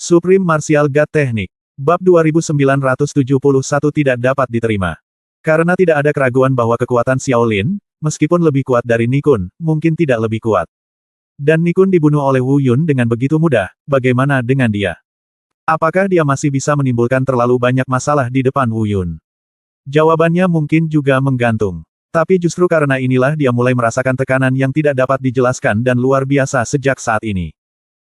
Supreme Martial God Technique. Bab 2971 tidak dapat diterima. Karena tidak ada keraguan bahwa kekuatan Xiaolin, meskipun lebih kuat dari Nikun, mungkin tidak lebih kuat. Dan Nikun dibunuh oleh Wu Yun dengan begitu mudah, bagaimana dengan dia? Apakah dia masih bisa menimbulkan terlalu banyak masalah di depan Wu Yun? Jawabannya mungkin juga menggantung. Tapi justru karena inilah dia mulai merasakan tekanan yang tidak dapat dijelaskan dan luar biasa sejak saat ini.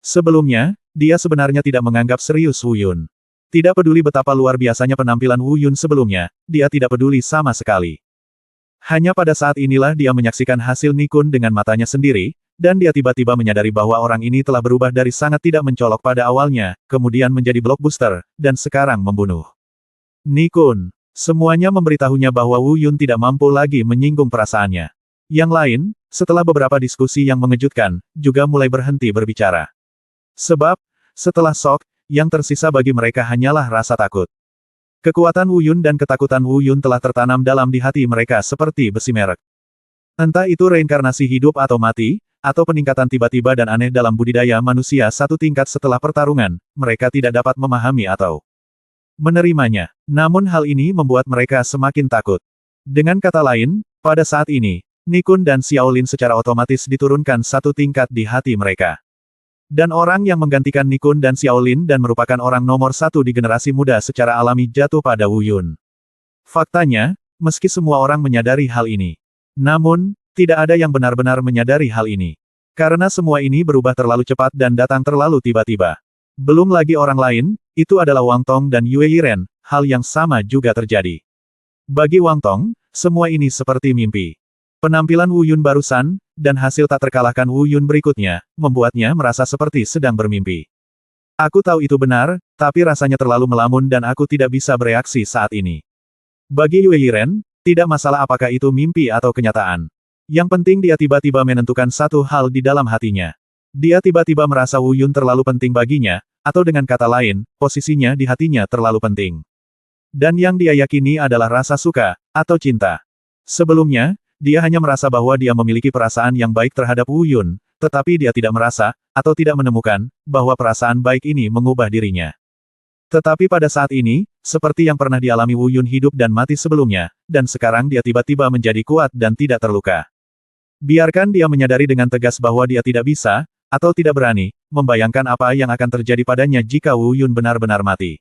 Sebelumnya, dia sebenarnya tidak menganggap serius Wu Yun. Tidak peduli betapa luar biasanya penampilan Wu Yun sebelumnya, dia tidak peduli sama sekali. Hanya pada saat inilah dia menyaksikan hasil Nikun dengan matanya sendiri, dan dia tiba-tiba menyadari bahwa orang ini telah berubah dari sangat tidak mencolok pada awalnya, kemudian menjadi blockbuster, dan sekarang membunuh. Nikun. Semuanya memberitahunya bahwa Wu Yun tidak mampu lagi menyinggung perasaannya. Yang lain, setelah beberapa diskusi yang mengejutkan, juga mulai berhenti berbicara. Sebab, setelah shock, yang tersisa bagi mereka hanyalah rasa takut. Kekuatan Wu Yun dan ketakutan Wu Yun telah tertanam dalam di hati mereka seperti besi merek. Entah itu reinkarnasi hidup atau mati, atau peningkatan tiba-tiba dan aneh dalam budidaya manusia satu tingkat setelah pertarungan, mereka tidak dapat memahami atau menerimanya. Namun hal ini membuat mereka semakin takut. Dengan kata lain, pada saat ini, Nikun dan Xiaolin secara otomatis diturunkan satu tingkat di hati mereka. Dan orang yang menggantikan Nikun dan Xiaolin dan merupakan orang nomor satu di generasi muda secara alami jatuh pada Wu Yun. Faktanya, meski semua orang menyadari hal ini. Namun, tidak ada yang benar-benar menyadari hal ini. Karena semua ini berubah terlalu cepat dan datang terlalu tiba-tiba. Belum lagi orang lain, itu adalah Wang Tong dan Yue Yiren, hal yang sama juga terjadi. Bagi Wang Tong, semua ini seperti mimpi. Penampilan Wu Yun barusan, dan hasil tak terkalahkan Wu Yun berikutnya, membuatnya merasa seperti sedang bermimpi. Aku tahu itu benar, tapi rasanya terlalu melamun dan aku tidak bisa bereaksi saat ini. Bagi Yue Yiren, tidak masalah apakah itu mimpi atau kenyataan. Yang penting dia tiba-tiba menentukan satu hal di dalam hatinya. Dia tiba-tiba merasa Wu Yun terlalu penting baginya, atau dengan kata lain, posisinya di hatinya terlalu penting. Dan yang dia yakini adalah rasa suka, atau cinta. Sebelumnya, dia hanya merasa bahwa dia memiliki perasaan yang baik terhadap Wu Yun, tetapi dia tidak merasa, atau tidak menemukan, bahwa perasaan baik ini mengubah dirinya. Tetapi pada saat ini, seperti yang pernah dialami Wu Yun hidup dan mati sebelumnya, dan sekarang dia tiba-tiba menjadi kuat dan tidak terluka. Biarkan dia menyadari dengan tegas bahwa dia tidak bisa, atau tidak berani, membayangkan apa yang akan terjadi padanya jika Wu Yun benar-benar mati.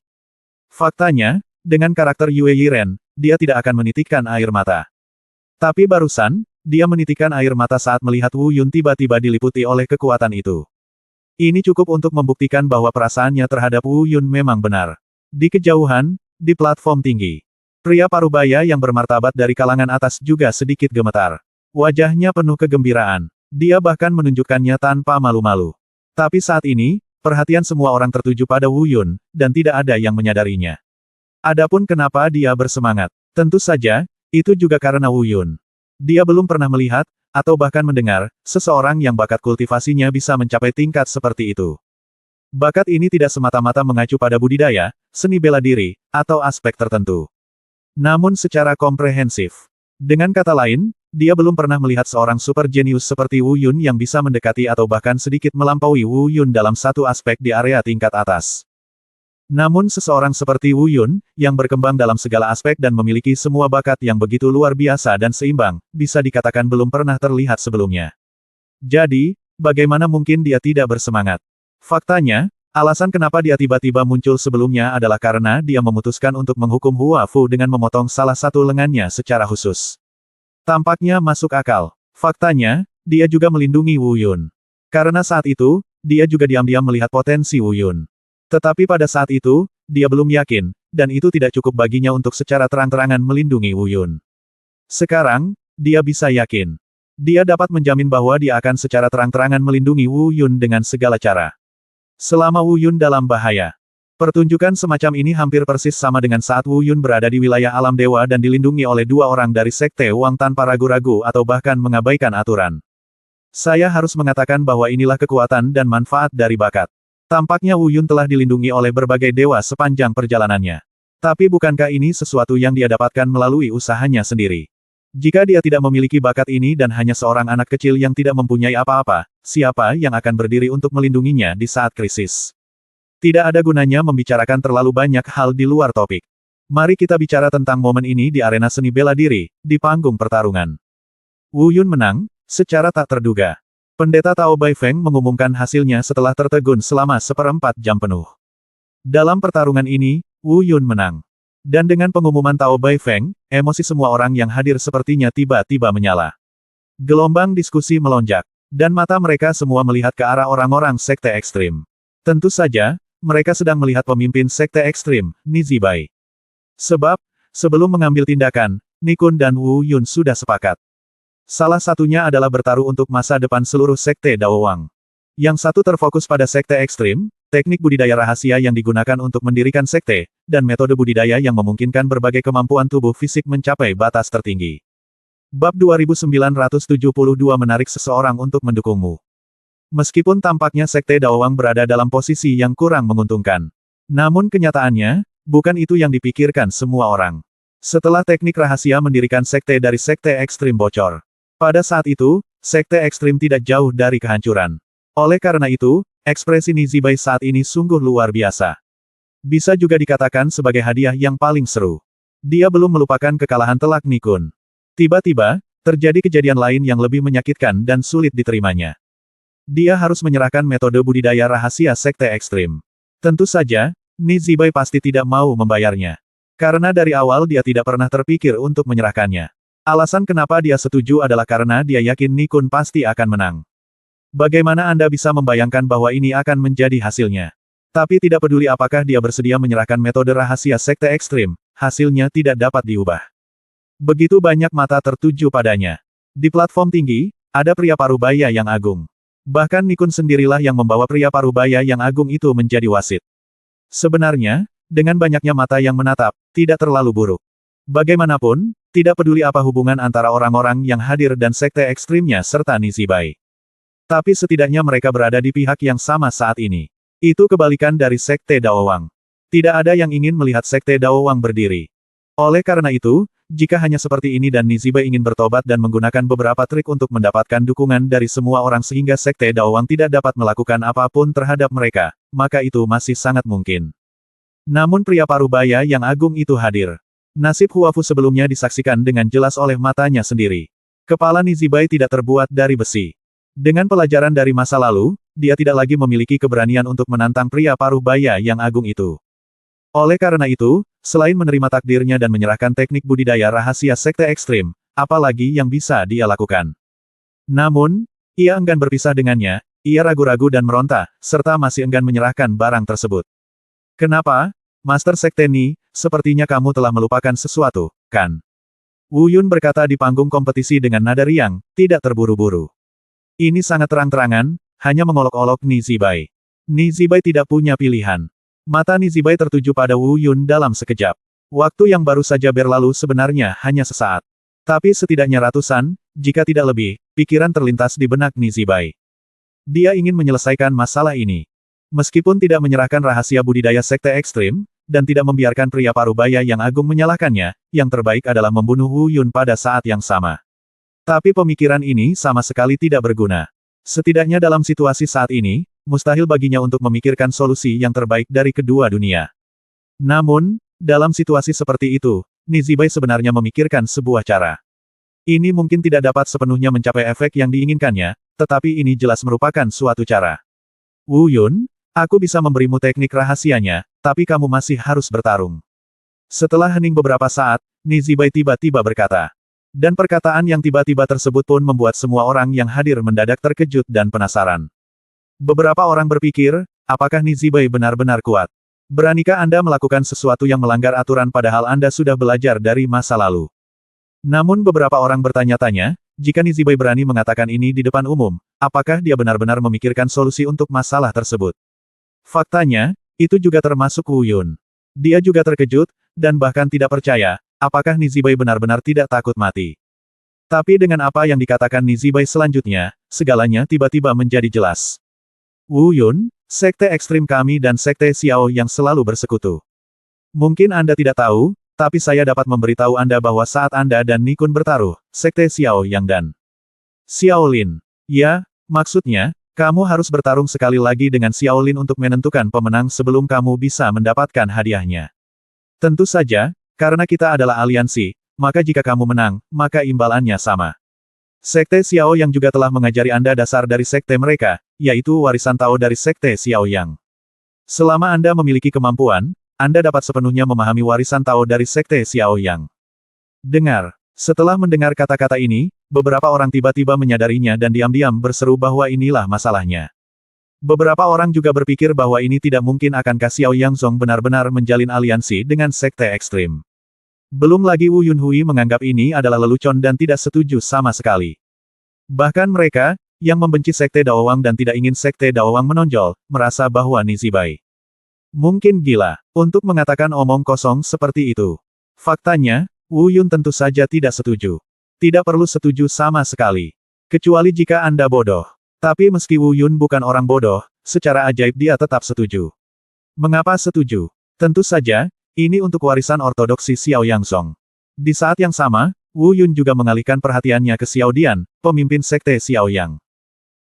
Faktanya, dengan karakter Yue Yiren, dia tidak akan menitikkan air mata. Tapi barusan, dia menitikkan air mata saat melihat Wu Yun tiba-tiba diliputi oleh kekuatan itu. Ini cukup untuk membuktikan bahwa perasaannya terhadap Wu Yun memang benar. Di kejauhan, di platform tinggi, pria parubaya yang bermartabat dari kalangan atas juga sedikit gemetar. Wajahnya penuh kegembiraan. Dia bahkan menunjukkannya tanpa malu-malu. Tapi saat ini, perhatian semua orang tertuju pada Wu Yun, dan tidak ada yang menyadarinya. Adapun kenapa dia bersemangat, tentu saja, itu juga karena Wu Yun. Dia belum pernah melihat, atau bahkan mendengar, seseorang yang bakat kultivasinya bisa mencapai tingkat seperti itu. Bakat ini tidak semata-mata mengacu pada budidaya, seni bela diri, atau aspek tertentu. Namun secara komprehensif. Dengan kata lain, dia belum pernah melihat seorang super jenius seperti Wu Yun yang bisa mendekati atau bahkan sedikit melampaui Wu Yun dalam satu aspek di area tingkat atas. Namun seseorang seperti Wu Yun, yang berkembang dalam segala aspek dan memiliki semua bakat yang begitu luar biasa dan seimbang, bisa dikatakan belum pernah terlihat sebelumnya. Jadi, bagaimana mungkin dia tidak bersemangat? Faktanya, alasan kenapa dia tiba-tiba muncul sebelumnya adalah karena dia memutuskan untuk menghukum Hua Fu dengan memotong salah satu lengannya secara khusus. Tampaknya masuk akal. Faktanya, dia juga melindungi Wu Yun. Karena saat itu, dia juga diam-diam melihat potensi Wu Yun. Tetapi pada saat itu, dia belum yakin, dan itu tidak cukup baginya untuk secara terang-terangan melindungi Wu Yun. Sekarang, dia bisa yakin. Dia dapat menjamin bahwa dia akan secara terang-terangan melindungi Wu Yun dengan segala cara. Selama Wu Yun dalam bahaya. Pertunjukan semacam ini hampir persis sama dengan saat Wu Yun berada di wilayah alam dewa dan dilindungi oleh dua orang dari Sekte Wang tanpa ragu-ragu atau bahkan mengabaikan aturan. Saya harus mengatakan bahwa inilah kekuatan dan manfaat dari bakat. Tampaknya Wu Yun telah dilindungi oleh berbagai dewa sepanjang perjalanannya. Tapi bukankah ini sesuatu yang dia dapatkan melalui usahanya sendiri? Jika dia tidak memiliki bakat ini dan hanya seorang anak kecil yang tidak mempunyai apa-apa, siapa yang akan berdiri untuk melindunginya di saat krisis? Tidak ada gunanya membicarakan terlalu banyak hal di luar topik. Mari kita bicara tentang momen ini di arena seni bela diri, di panggung pertarungan. Wu Yun menang, secara tak terduga. Pendeta Tao Bai Feng mengumumkan hasilnya setelah tertegun selama 1/4 jam penuh. Dalam pertarungan ini, Wu Yun menang. Dan dengan pengumuman Tao Bai Feng, emosi semua orang yang hadir sepertinya tiba-tiba menyala. Gelombang diskusi melonjak, dan mata mereka semua melihat ke arah orang-orang sekte ekstrim. Tentu saja, mereka sedang melihat pemimpin sekte ekstrim, Ni Zibai. Sebab, sebelum mengambil tindakan, Ni Kun dan Wu Yun sudah sepakat. Salah satunya adalah bertaruh untuk masa depan seluruh sekte Dao Wang. Yang satu terfokus pada sekte ekstrim, teknik budidaya rahasia yang digunakan untuk mendirikan sekte, dan metode budidaya yang memungkinkan berbagai kemampuan tubuh fisik mencapai batas tertinggi. Bab 2972 menarik seseorang untuk mendukungmu. Meskipun tampaknya sekte Dao Wang berada dalam posisi yang kurang menguntungkan. Namun kenyataannya, bukan itu yang dipikirkan semua orang. Setelah teknik rahasia mendirikan sekte dari sekte ekstrim bocor. Pada saat itu, sekte ekstrim tidak jauh dari kehancuran. Oleh karena itu, ekspresi Ni Zibai saat ini sungguh luar biasa. Bisa juga dikatakan sebagai hadiah yang paling seru. Dia belum melupakan kekalahan telak Ni Kun. Tiba-tiba, terjadi kejadian lain yang lebih menyakitkan dan sulit diterimanya. Dia harus menyerahkan metode budidaya rahasia sekte ekstrim. Tentu saja, Ni Zibai pasti tidak mau membayarnya. Karena dari awal dia tidak pernah terpikir untuk menyerahkannya. Alasan kenapa dia setuju adalah karena dia yakin Ni Kun pasti akan menang. Bagaimana Anda bisa membayangkan bahwa ini akan menjadi hasilnya? Tapi tidak peduli apakah dia bersedia menyerahkan metode rahasia sekte ekstrim, hasilnya tidak dapat diubah. Begitu banyak mata tertuju padanya. Di platform tinggi, ada pria parubaya yang agung. Bahkan Ni Kun sendirilah yang membawa pria parubaya yang agung itu menjadi wasit. Sebenarnya, dengan banyaknya mata yang menatap, tidak terlalu buruk. Bagaimanapun, tidak peduli apa hubungan antara orang-orang yang hadir dan sekte ekstrimnya serta Ni Zibai. Tapi setidaknya mereka berada di pihak yang sama saat ini. Itu kebalikan dari sekte Dao Wang. Tidak ada yang ingin melihat sekte Dao Wang berdiri. Oleh karena itu, jika hanya seperti ini dan Ni Zibai ingin bertobat dan menggunakan beberapa trik untuk mendapatkan dukungan dari semua orang sehingga sekte Dao Wang tidak dapat melakukan apapun terhadap mereka, maka itu masih sangat mungkin. Namun pria parubaya yang agung itu hadir. Nasib Huafu sebelumnya disaksikan dengan jelas oleh matanya sendiri. Kepala Ni Zibai tidak terbuat dari besi. Dengan pelajaran dari masa lalu, dia tidak lagi memiliki keberanian untuk menantang pria parubaya yang agung itu. Oleh karena itu, selain menerima takdirnya dan menyerahkan teknik budidaya rahasia sekte ekstrim, apalagi yang bisa dia lakukan. Namun, ia enggan berpisah dengannya, ia ragu-ragu dan meronta, serta masih enggan menyerahkan barang tersebut. Kenapa? Master Sekte Ni, sepertinya kamu telah melupakan sesuatu, kan? Wu Yun berkata di panggung kompetisi dengan nada riang, tidak terburu-buru. Ini sangat terang-terangan, hanya mengolok-olok Ni Zibai. Ni Zibai tidak punya pilihan. Mata Ni Zibai tertuju pada Wu Yun dalam sekejap. Waktu yang baru saja berlalu sebenarnya hanya sesaat. Tapi setidaknya ratusan, jika tidak lebih, pikiran terlintas di benak Ni Zibai. Dia ingin menyelesaikan masalah ini. Meskipun tidak menyerahkan rahasia budidaya sekte ekstrim, dan tidak membiarkan pria parubaya yang agung menyalahkannya, yang terbaik adalah membunuh Wu Yun pada saat yang sama. Tapi pemikiran ini sama sekali tidak berguna. Setidaknya dalam situasi saat ini, mustahil baginya untuk memikirkan solusi yang terbaik dari kedua dunia. Namun, dalam situasi seperti itu, Ni Zibai sebenarnya memikirkan sebuah cara. Ini mungkin tidak dapat sepenuhnya mencapai efek yang diinginkannya, tetapi ini jelas merupakan suatu cara. Wu Yun, aku bisa memberimu teknik rahasianya, tapi kamu masih harus bertarung. Setelah hening beberapa saat, Ni Zibai tiba-tiba berkata. Dan perkataan yang tiba-tiba tersebut pun membuat semua orang yang hadir mendadak terkejut dan penasaran. Beberapa orang berpikir, apakah Ni Zibai benar-benar kuat? Beranikah Anda melakukan sesuatu yang melanggar aturan padahal Anda sudah belajar dari masa lalu? Namun beberapa orang bertanya-tanya, jika Ni Zibai berani mengatakan ini di depan umum, apakah dia benar-benar memikirkan solusi untuk masalah tersebut? Faktanya, itu juga termasuk Wu Yun. Dia juga terkejut, dan bahkan tidak percaya, apakah Ni Zibai benar-benar tidak takut mati. Tapi dengan apa yang dikatakan Ni Zibai selanjutnya, segalanya tiba-tiba menjadi jelas. Wu Yun, sekte ekstrim kami dan sekte Xiao yang selalu bersekutu. Mungkin Anda tidak tahu, tapi saya dapat memberitahu Anda bahwa saat Anda dan Ni Kun bertaruh, sekte Xiao Yang dan Xiao Lin. Ya, maksudnya, Kamu harus bertarung sekali lagi dengan Xiaolin untuk menentukan pemenang sebelum kamu bisa mendapatkan hadiahnya. Tentu saja, karena kita adalah aliansi, maka jika kamu menang, maka imbalannya sama. Sekte Xiao yang juga telah mengajari Anda dasar dari sekte mereka, yaitu warisan Tao dari sekte Xiao Yang. Selama Anda memiliki kemampuan, Anda dapat sepenuhnya memahami warisan Tao dari sekte Xiao Yang. Dengar. Setelah mendengar kata-kata ini, beberapa orang tiba-tiba menyadarinya dan diam-diam berseru bahwa inilah masalahnya. Beberapa orang juga berpikir bahwa ini tidak mungkin akankah Xiao Yangzong benar-benar menjalin aliansi dengan sekte ekstrim. Belum lagi Wu Yunhui menganggap ini adalah lelucon dan tidak setuju sama sekali. Bahkan mereka, yang membenci sekte Daowang dan tidak ingin sekte Daowang menonjol, merasa bahwa Nizibai mungkin gila untuk mengatakan omong kosong seperti itu. Faktanya, Wu Yun tentu saja tidak setuju. Tidak perlu setuju sama sekali. Kecuali jika Anda bodoh. Tapi meski Wu Yun bukan orang bodoh, secara ajaib dia tetap setuju. Mengapa setuju? Tentu saja, ini untuk warisan ortodoksi Xiao Yangzong. Di saat yang sama, Wu Yun juga mengalihkan perhatiannya ke Xiao Dian, pemimpin sekte Xiao Yang.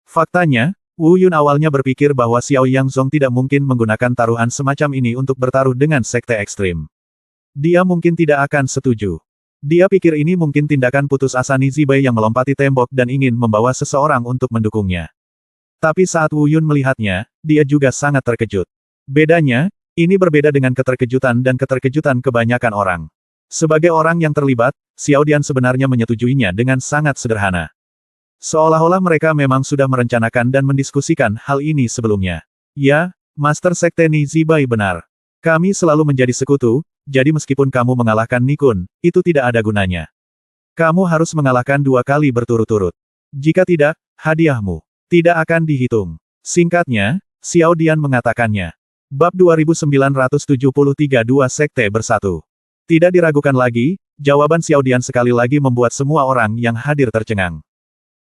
Faktanya, Wu Yun awalnya berpikir bahwa Xiao Yangzong tidak mungkin menggunakan taruhan semacam ini untuk bertaruh dengan sekte ekstrim. Dia mungkin tidak akan setuju. Dia pikir ini mungkin tindakan putus asa Nizibai yang melompati tembok dan ingin membawa seseorang untuk mendukungnya. Tapi saat Wu Yun melihatnya, dia juga sangat terkejut. Bedanya, ini berbeda dengan keterkejutan dan keterkejutan kebanyakan orang. Sebagai orang yang terlibat, Xiao Dian sebenarnya menyetujuinya dengan sangat sederhana. Seolah-olah mereka memang sudah merencanakan dan mendiskusikan hal ini sebelumnya. Ya, Master Sekte Nizibai benar. Kami selalu menjadi sekutu, jadi meskipun kamu mengalahkan Nikun, itu tidak ada gunanya. Kamu harus mengalahkan 2 kali berturut-turut. Jika tidak, hadiahmu tidak akan dihitung. Singkatnya, Xiao Dian mengatakannya. Bab 2973 Dua Sekte Bersatu. Tidak diragukan lagi, jawaban Xiao Dian sekali lagi membuat semua orang yang hadir tercengang.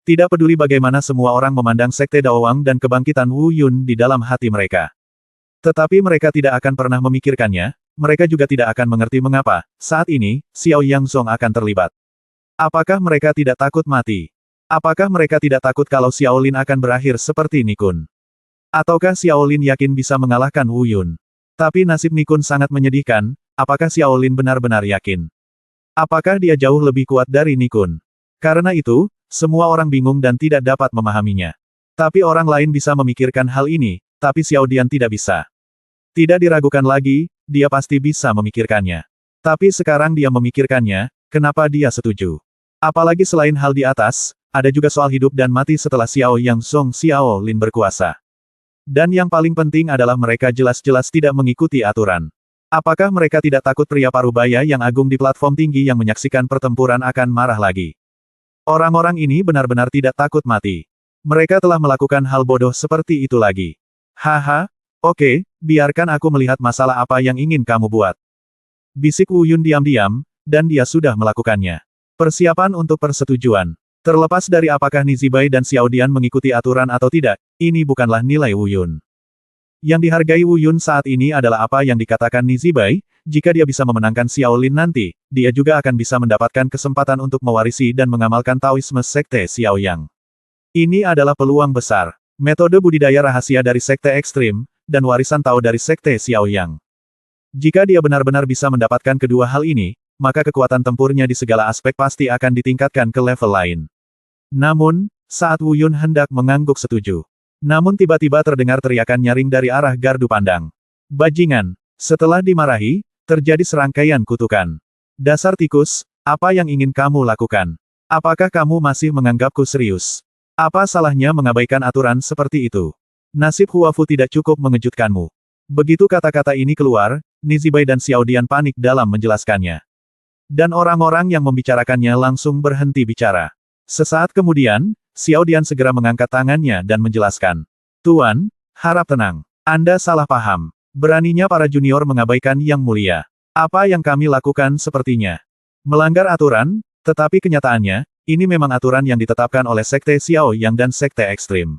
Tidak peduli bagaimana semua orang memandang sekte Daowang dan kebangkitan Wu Yun di dalam hati mereka. Tetapi mereka tidak akan pernah memikirkannya, mereka juga tidak akan mengerti mengapa, saat ini, Xiao Yangzong akan terlibat. Apakah mereka tidak takut mati? Apakah mereka tidak takut kalau Xiaolin akan berakhir seperti Nikun? Ataukah Xiaolin yakin bisa mengalahkan Wu Yun? Tapi nasib Nikun sangat menyedihkan, apakah Xiaolin benar-benar yakin? Apakah dia jauh lebih kuat dari Nikun? Karena itu, semua orang bingung dan tidak dapat memahaminya. Tapi orang lain bisa memikirkan hal ini, tapi Xiao Dian tidak bisa. Tidak diragukan lagi, dia pasti bisa memikirkannya. Tapi sekarang dia memikirkannya, kenapa dia setuju? Apalagi selain hal di atas, ada juga soal hidup dan mati setelah Xiao Yangzong Xiaolin berkuasa. Dan yang paling penting adalah mereka jelas-jelas tidak mengikuti aturan. Apakah mereka tidak takut pria parubaya yang agung di platform tinggi yang menyaksikan pertempuran akan marah lagi? Orang-orang ini benar-benar tidak takut mati. Mereka telah melakukan hal bodoh seperti itu lagi. Haha, oke, biarkan aku melihat masalah apa yang ingin kamu buat. Bisik Wu Yun diam-diam, dan dia sudah melakukannya. Persiapan untuk persetujuan. Terlepas dari apakah Nizibai dan Xiao Dian mengikuti aturan atau tidak, ini bukanlah nilai Wu Yun. Yang dihargai Wu Yun saat ini adalah apa yang dikatakan Nizibai, jika dia bisa memenangkan Xiaolin nanti, dia juga akan bisa mendapatkan kesempatan untuk mewarisi dan mengamalkan Taoisme Sekte Xiao Yang. Ini adalah peluang besar. Metode budidaya rahasia dari Sekte Ekstrim, dan warisan Tao dari Sekte Xiao Yang. Jika dia benar-benar bisa mendapatkan kedua hal ini, maka kekuatan tempurnya di segala aspek pasti akan ditingkatkan ke level lain. Namun, saat Wu Yun hendak mengangguk setuju. Namun tiba-tiba terdengar teriakan nyaring dari arah gardu pandang. Bajingan! Setelah dimarahi, terjadi serangkaian kutukan. Dasar tikus, apa yang ingin kamu lakukan? Apakah kamu masih menganggapku serius? Apa salahnya mengabaikan aturan seperti itu? Nasib Huafu tidak cukup mengejutkanmu. Begitu kata-kata ini keluar, Nizibai dan Xiao Dian panik dalam menjelaskannya. Dan orang-orang yang membicarakannya langsung berhenti bicara. Sesaat kemudian, Xiao Dian segera mengangkat tangannya dan menjelaskan. Tuan, harap tenang. Anda salah paham. Beraninya para junior mengabaikan yang mulia. Apa yang kami lakukan sepertinya melanggar aturan, tetapi kenyataannya, ini memang aturan yang ditetapkan oleh Sekte Xiao Yang dan Sekte Ekstrim.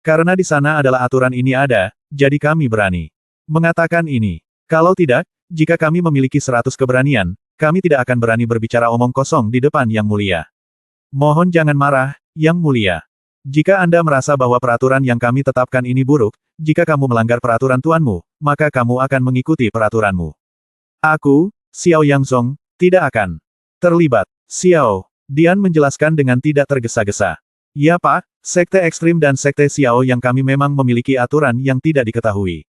Karena di sana adalah aturan ini ada, jadi kami berani mengatakan ini. Kalau tidak, jika kami memiliki 100 keberanian, kami tidak akan berani berbicara omong kosong di depan Yang Mulia. Mohon jangan marah, Yang Mulia. Jika Anda merasa bahwa peraturan yang kami tetapkan ini buruk, jika kamu melanggar peraturan tuanmu, maka kamu akan mengikuti peraturanmu. Aku, Xiao Yangzong, tidak akan terlibat. Xiao Dian menjelaskan dengan tidak tergesa-gesa. Ya Pak, Sekte Ekstrim dan Sekte Xiao yang kami memang memiliki aturan yang tidak diketahui.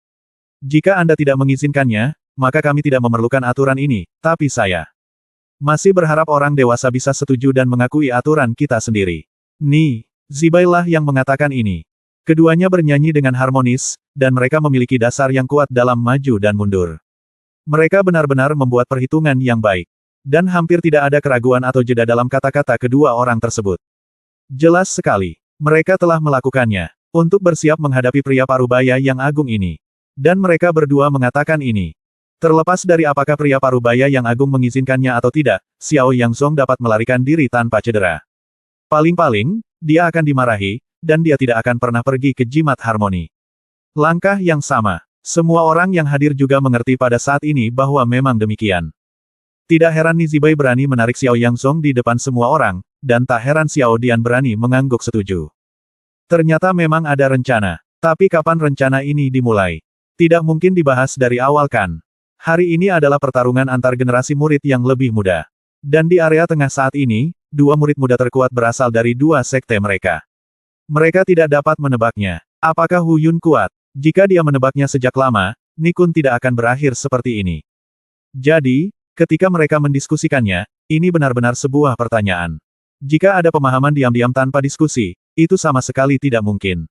Jika Anda tidak mengizinkannya, maka kami tidak memerlukan aturan ini, tapi saya masih berharap orang dewasa bisa setuju dan mengakui aturan kita sendiri. Ni Zibai lah yang mengatakan ini. Keduanya bernyanyi dengan harmonis, dan mereka memiliki dasar yang kuat dalam maju dan mundur. Mereka benar-benar membuat perhitungan yang baik. Dan hampir tidak ada keraguan atau jeda dalam kata-kata kedua orang tersebut. Jelas sekali, mereka telah melakukannya, untuk bersiap menghadapi pria parubaya yang agung ini. Dan mereka berdua mengatakan ini. Terlepas dari apakah pria parubaya yang agung mengizinkannya atau tidak, Xiao Yangzong dapat melarikan diri tanpa cedera. Paling-paling, dia akan dimarahi, dan dia tidak akan pernah pergi ke jimat harmoni. Langkah yang sama. Semua orang yang hadir juga mengerti pada saat ini bahwa memang demikian. Tidak heran Ni Zibai berani menarik Xiao Yangzong di depan semua orang, dan tak heran Xiao Dian berani mengangguk setuju. Ternyata memang ada rencana. Tapi kapan rencana ini dimulai? Tidak mungkin dibahas dari awal kan? Hari ini adalah pertarungan antar generasi murid yang lebih muda. Dan di area tengah saat ini, dua murid muda terkuat berasal dari dua sekte mereka. Mereka tidak dapat menebaknya. Apakah Wu Yun kuat? Jika dia menebaknya sejak lama, Ni Kun tidak akan berakhir seperti ini. Jadi, ketika mereka mendiskusikannya, ini benar-benar sebuah pertanyaan. Jika ada pemahaman diam-diam tanpa diskusi, itu sama sekali tidak mungkin.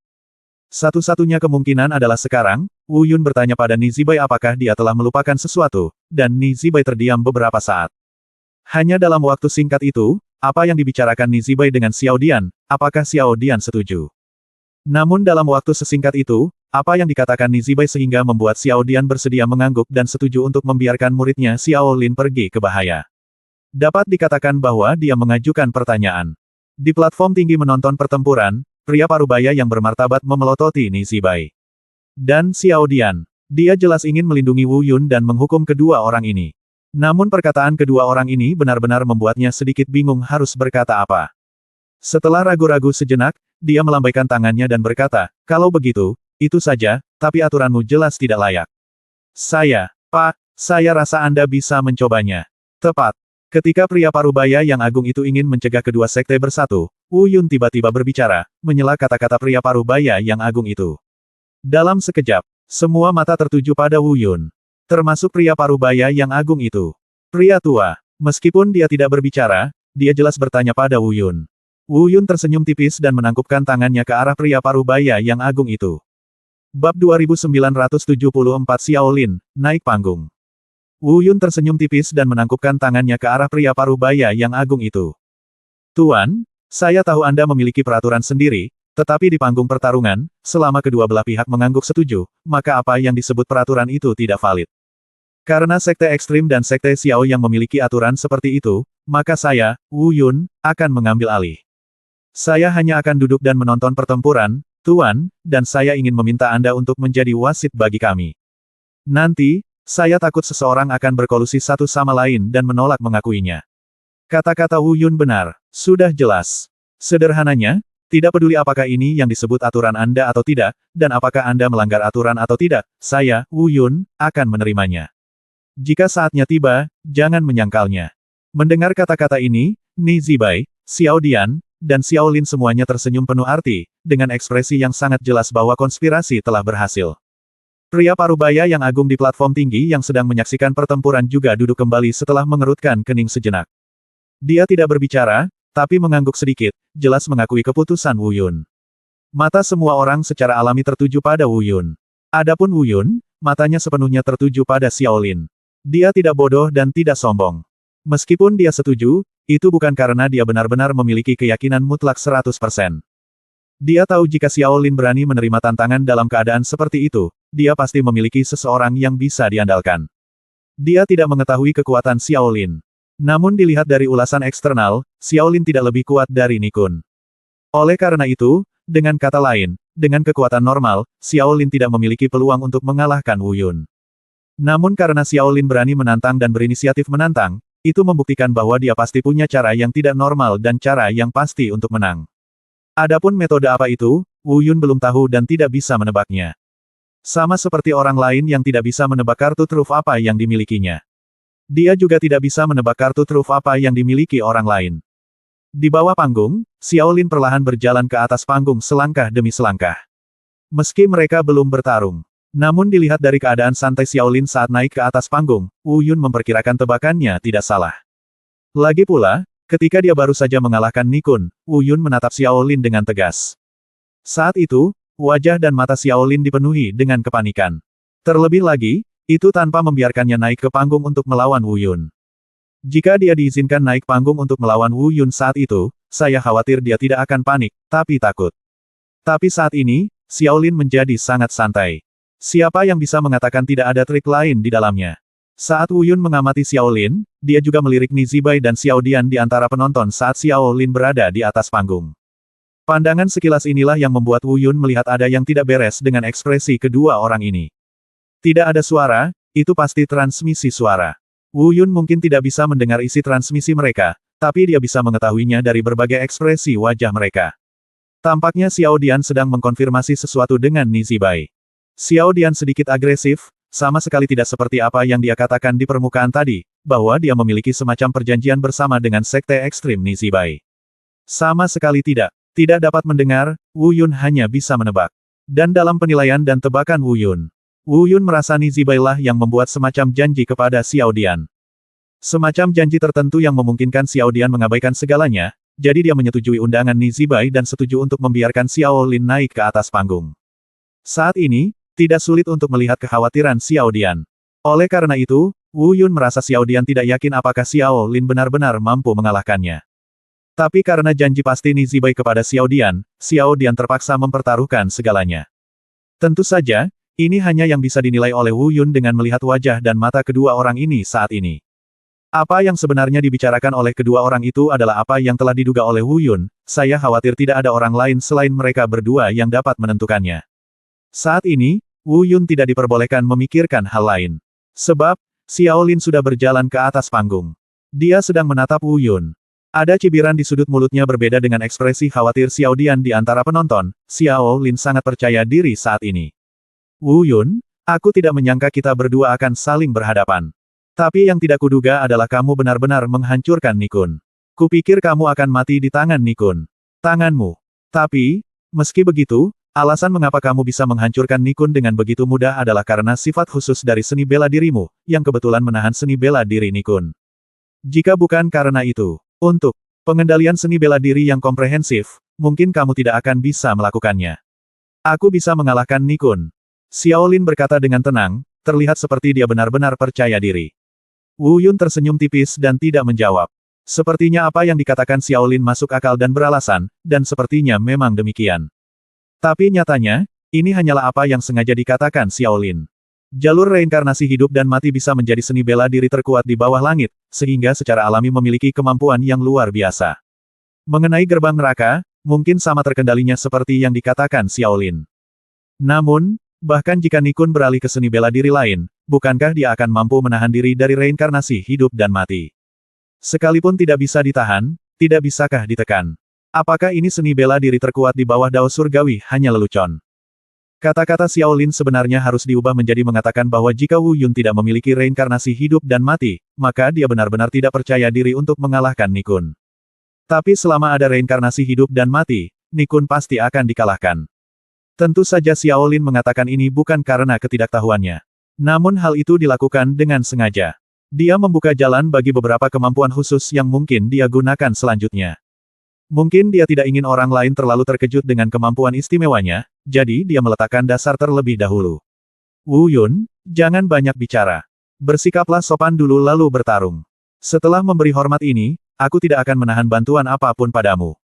Satu-satunya kemungkinan adalah sekarang, Wu Yun bertanya pada Ni Zibai apakah dia telah melupakan sesuatu, dan Ni Zibai terdiam beberapa saat. Hanya dalam waktu singkat itu, apa yang dibicarakan Ni Zibai dengan Xiao Dian, apakah Xiao Dian setuju? Namun dalam waktu sesingkat itu, apa yang dikatakan Ni Zibai sehingga membuat Xiao Dian bersedia mengangguk dan setuju untuk membiarkan muridnya Xiao Lin pergi ke bahaya. Dapat dikatakan bahwa dia mengajukan pertanyaan. Di platform tinggi menonton pertempuran, pria parubaya yang bermartabat memelototi Ni Zibai. Dan Xiao Dian. Dia jelas ingin melindungi Wu Yun dan menghukum kedua orang ini. Namun perkataan kedua orang ini benar-benar membuatnya sedikit bingung harus berkata apa. Setelah ragu-ragu sejenak, dia melambaikan tangannya dan berkata, kalau begitu, itu saja, tapi aturanmu jelas tidak layak. Pak, saya rasa Anda bisa mencobanya. Tepat. Ketika pria parubaya yang agung itu ingin mencegah kedua sekte bersatu, Wu Yun tiba-tiba berbicara, menyela kata-kata pria parubaya yang agung itu. Dalam sekejap, semua mata tertuju pada Wu Yun. Termasuk pria parubaya yang agung itu. Pria tua. Meskipun dia tidak berbicara, dia jelas bertanya pada Wu Yun. Wu Yun tersenyum tipis dan menangkupkan tangannya ke arah pria parubaya yang agung itu. Bab 2974 Xiao Lin, naik panggung. Wu Yun tersenyum tipis dan menangkupkan tangannya ke arah pria parubaya yang agung itu. Tuan, saya tahu Anda memiliki peraturan sendiri, tetapi di panggung pertarungan, selama kedua belah pihak mengangguk setuju, maka apa yang disebut peraturan itu tidak valid. Karena Sekte Ekstrim dan Sekte Xiao yang memiliki aturan seperti itu, maka saya, Wu Yun, akan mengambil alih. Saya hanya akan duduk dan menonton pertempuran, Tuan, dan saya ingin meminta Anda untuk menjadi wasit bagi kami. Nanti, saya takut seseorang akan berkolusi satu sama lain dan menolak mengakuinya. Kata-kata Wu Yun benar, sudah jelas. Sederhananya, tidak peduli apakah ini yang disebut aturan Anda atau tidak, dan apakah Anda melanggar aturan atau tidak, saya, Wu Yun, akan menerimanya. Jika saatnya tiba, jangan menyangkalnya. Mendengar kata-kata ini, Ni Zibai, Xiao Dian, dan Xiao Lin semuanya tersenyum penuh arti, dengan ekspresi yang sangat jelas bahwa konspirasi telah berhasil. Pria parubaya yang agung di platform tinggi yang sedang menyaksikan pertempuran juga duduk kembali setelah mengerutkan kening sejenak. Dia tidak berbicara, tapi mengangguk sedikit, jelas mengakui keputusan Wu Yun. Mata semua orang secara alami tertuju pada Wu Yun. Adapun Wu Yun, matanya sepenuhnya tertuju pada Xiao Lin. Dia tidak bodoh dan tidak sombong. Meskipun dia setuju, itu bukan karena dia benar-benar memiliki keyakinan mutlak 100%. Dia tahu jika Xiao Lin berani menerima tantangan dalam keadaan seperti itu, dia pasti memiliki seseorang yang bisa diandalkan. Dia tidak mengetahui kekuatan Xiao Lin. Namun dilihat dari ulasan eksternal, Xiao Lin tidak lebih kuat dari Ni Kun. Oleh karena itu, dengan kata lain, dengan kekuatan normal, Xiao Lin tidak memiliki peluang untuk mengalahkan Wu Yun. Namun karena Xiao Lin berani menantang dan berinisiatif menantang, itu membuktikan bahwa dia pasti punya cara yang tidak normal dan cara yang pasti untuk menang. Adapun metode apa itu, Wu Yun belum tahu dan tidak bisa menebaknya. Sama seperti orang lain yang tidak bisa menebak kartu truf apa yang dimilikinya. Dia juga tidak bisa menebak kartu truf apa yang dimiliki orang lain. Di bawah panggung, Xiao Lin perlahan berjalan ke atas panggung selangkah demi selangkah. Meski mereka belum bertarung. Namun dilihat dari keadaan santai Xiao Lin saat naik ke atas panggung, Wu Yun memperkirakan tebakannya tidak salah. Lagi pula, ketika dia baru saja mengalahkan Nikun, Wu Yun menatap Xiao Lin dengan tegas. Saat itu, wajah dan mata Xiao Lin dipenuhi dengan kepanikan. Terlebih lagi, itu tanpa membiarkannya naik ke panggung untuk melawan Wu Yun. Jika dia diizinkan naik panggung untuk melawan Wu Yun saat itu, saya khawatir dia tidak akan panik, tapi takut. Tapi saat ini, Xiao Lin menjadi sangat santai. Siapa yang bisa mengatakan tidak ada trik lain di dalamnya? Saat Wu Yun mengamati Xiao Lin, dia juga melirik Ni Zibai dan Xiao Dian di antara penonton saat Xiao Lin berada di atas panggung. Pandangan sekilas inilah yang membuat Wu Yun melihat ada yang tidak beres dengan ekspresi kedua orang ini. Tidak ada suara, itu pasti transmisi suara. Wu Yun mungkin tidak bisa mendengar isi transmisi mereka, tapi dia bisa mengetahuinya dari berbagai ekspresi wajah mereka. Tampaknya Xiao Dian sedang mengkonfirmasi sesuatu dengan Ni Zibai. Xiao Dian sedikit agresif, sama sekali tidak seperti apa yang dia katakan di permukaan tadi, bahwa dia memiliki semacam perjanjian bersama dengan sekte ekstrim Ni Zibai. Sama sekali tidak. Tidak dapat mendengar, Wu Yun hanya bisa menebak. Dan dalam penilaian dan tebakan Wu Yun merasa Ni Zibai lah yang membuat semacam janji kepada Xiao Dian. Semacam janji tertentu yang memungkinkan Xiao Dian mengabaikan segalanya, jadi dia menyetujui undangan Ni Zibai dan setuju untuk membiarkan Xiao Lin naik ke atas panggung. Saat ini, tidak sulit untuk melihat kekhawatiran Xiao Dian. Oleh karena itu, Wu Yun merasa Xiao Dian tidak yakin apakah Xiao Lin benar-benar mampu mengalahkannya. Tapi karena janji pasti Ni Zibai kepada Xiao Dian terpaksa mempertaruhkan segalanya. Tentu saja, ini hanya yang bisa dinilai oleh Wu Yun dengan melihat wajah dan mata kedua orang ini saat ini. Apa yang sebenarnya dibicarakan oleh kedua orang itu adalah apa yang telah diduga oleh Wu Yun, saya khawatir tidak ada orang lain selain mereka berdua yang dapat menentukannya. Saat ini, Wu Yun tidak diperbolehkan memikirkan hal lain. Sebab, Xiao Lin sudah berjalan ke atas panggung. Dia sedang menatap Wu Yun. Ada cibiran di sudut mulutnya berbeda dengan ekspresi khawatir Xiao Dian di antara penonton, Xiao Lin sangat percaya diri saat ini. Wu Yun, aku tidak menyangka kita berdua akan saling berhadapan. Tapi yang tidak kuduga adalah kamu benar-benar menghancurkan Nikun. Kupikir kamu akan mati di tangan Nikun. Tanganmu. Tapi, meski begitu, alasan mengapa kamu bisa menghancurkan Nikun dengan begitu mudah adalah karena sifat khusus dari seni bela dirimu, yang kebetulan menahan seni bela diri Nikun. Jika bukan karena itu, untuk pengendalian seni bela diri yang komprehensif, mungkin kamu tidak akan bisa melakukannya. Aku bisa mengalahkan Nikun. Xiao Lin berkata dengan tenang, terlihat seperti dia benar-benar percaya diri. Wu Yun tersenyum tipis dan tidak menjawab. Sepertinya apa yang dikatakan Xiao Lin masuk akal dan beralasan, dan sepertinya memang demikian. Tapi nyatanya, ini hanyalah apa yang sengaja dikatakan Xiao Lin. Jalur reinkarnasi hidup dan mati bisa menjadi seni bela diri terkuat di bawah langit, sehingga secara alami memiliki kemampuan yang luar biasa. Mengenai gerbang neraka, mungkin sama terkendalinya seperti yang dikatakan Xiao Lin. Namun, bahkan jika Nikun beralih ke seni bela diri lain, bukankah dia akan mampu menahan diri dari reinkarnasi hidup dan mati? Sekalipun tidak bisa ditahan, tidak bisakah ditekan? Apakah ini seni bela diri terkuat di bawah Dao Surgawi hanya lelucon? Kata-kata Xiao Lin sebenarnya harus diubah menjadi mengatakan bahwa jika Wu Yun tidak memiliki reinkarnasi hidup dan mati, maka dia benar-benar tidak percaya diri untuk mengalahkan Nikun. Tapi selama ada reinkarnasi hidup dan mati, Nikun pasti akan dikalahkan. Tentu saja Xiao Lin mengatakan ini bukan karena ketidaktahuannya. Namun hal itu dilakukan dengan sengaja. Dia membuka jalan bagi beberapa kemampuan khusus yang mungkin dia gunakan selanjutnya. Mungkin dia tidak ingin orang lain terlalu terkejut dengan kemampuan istimewanya, jadi dia meletakkan dasar terlebih dahulu. Wu Yun, jangan banyak bicara. Bersikaplah sopan dulu lalu bertarung. Setelah memberi hormat ini, aku tidak akan menahan bantuan apapun padamu.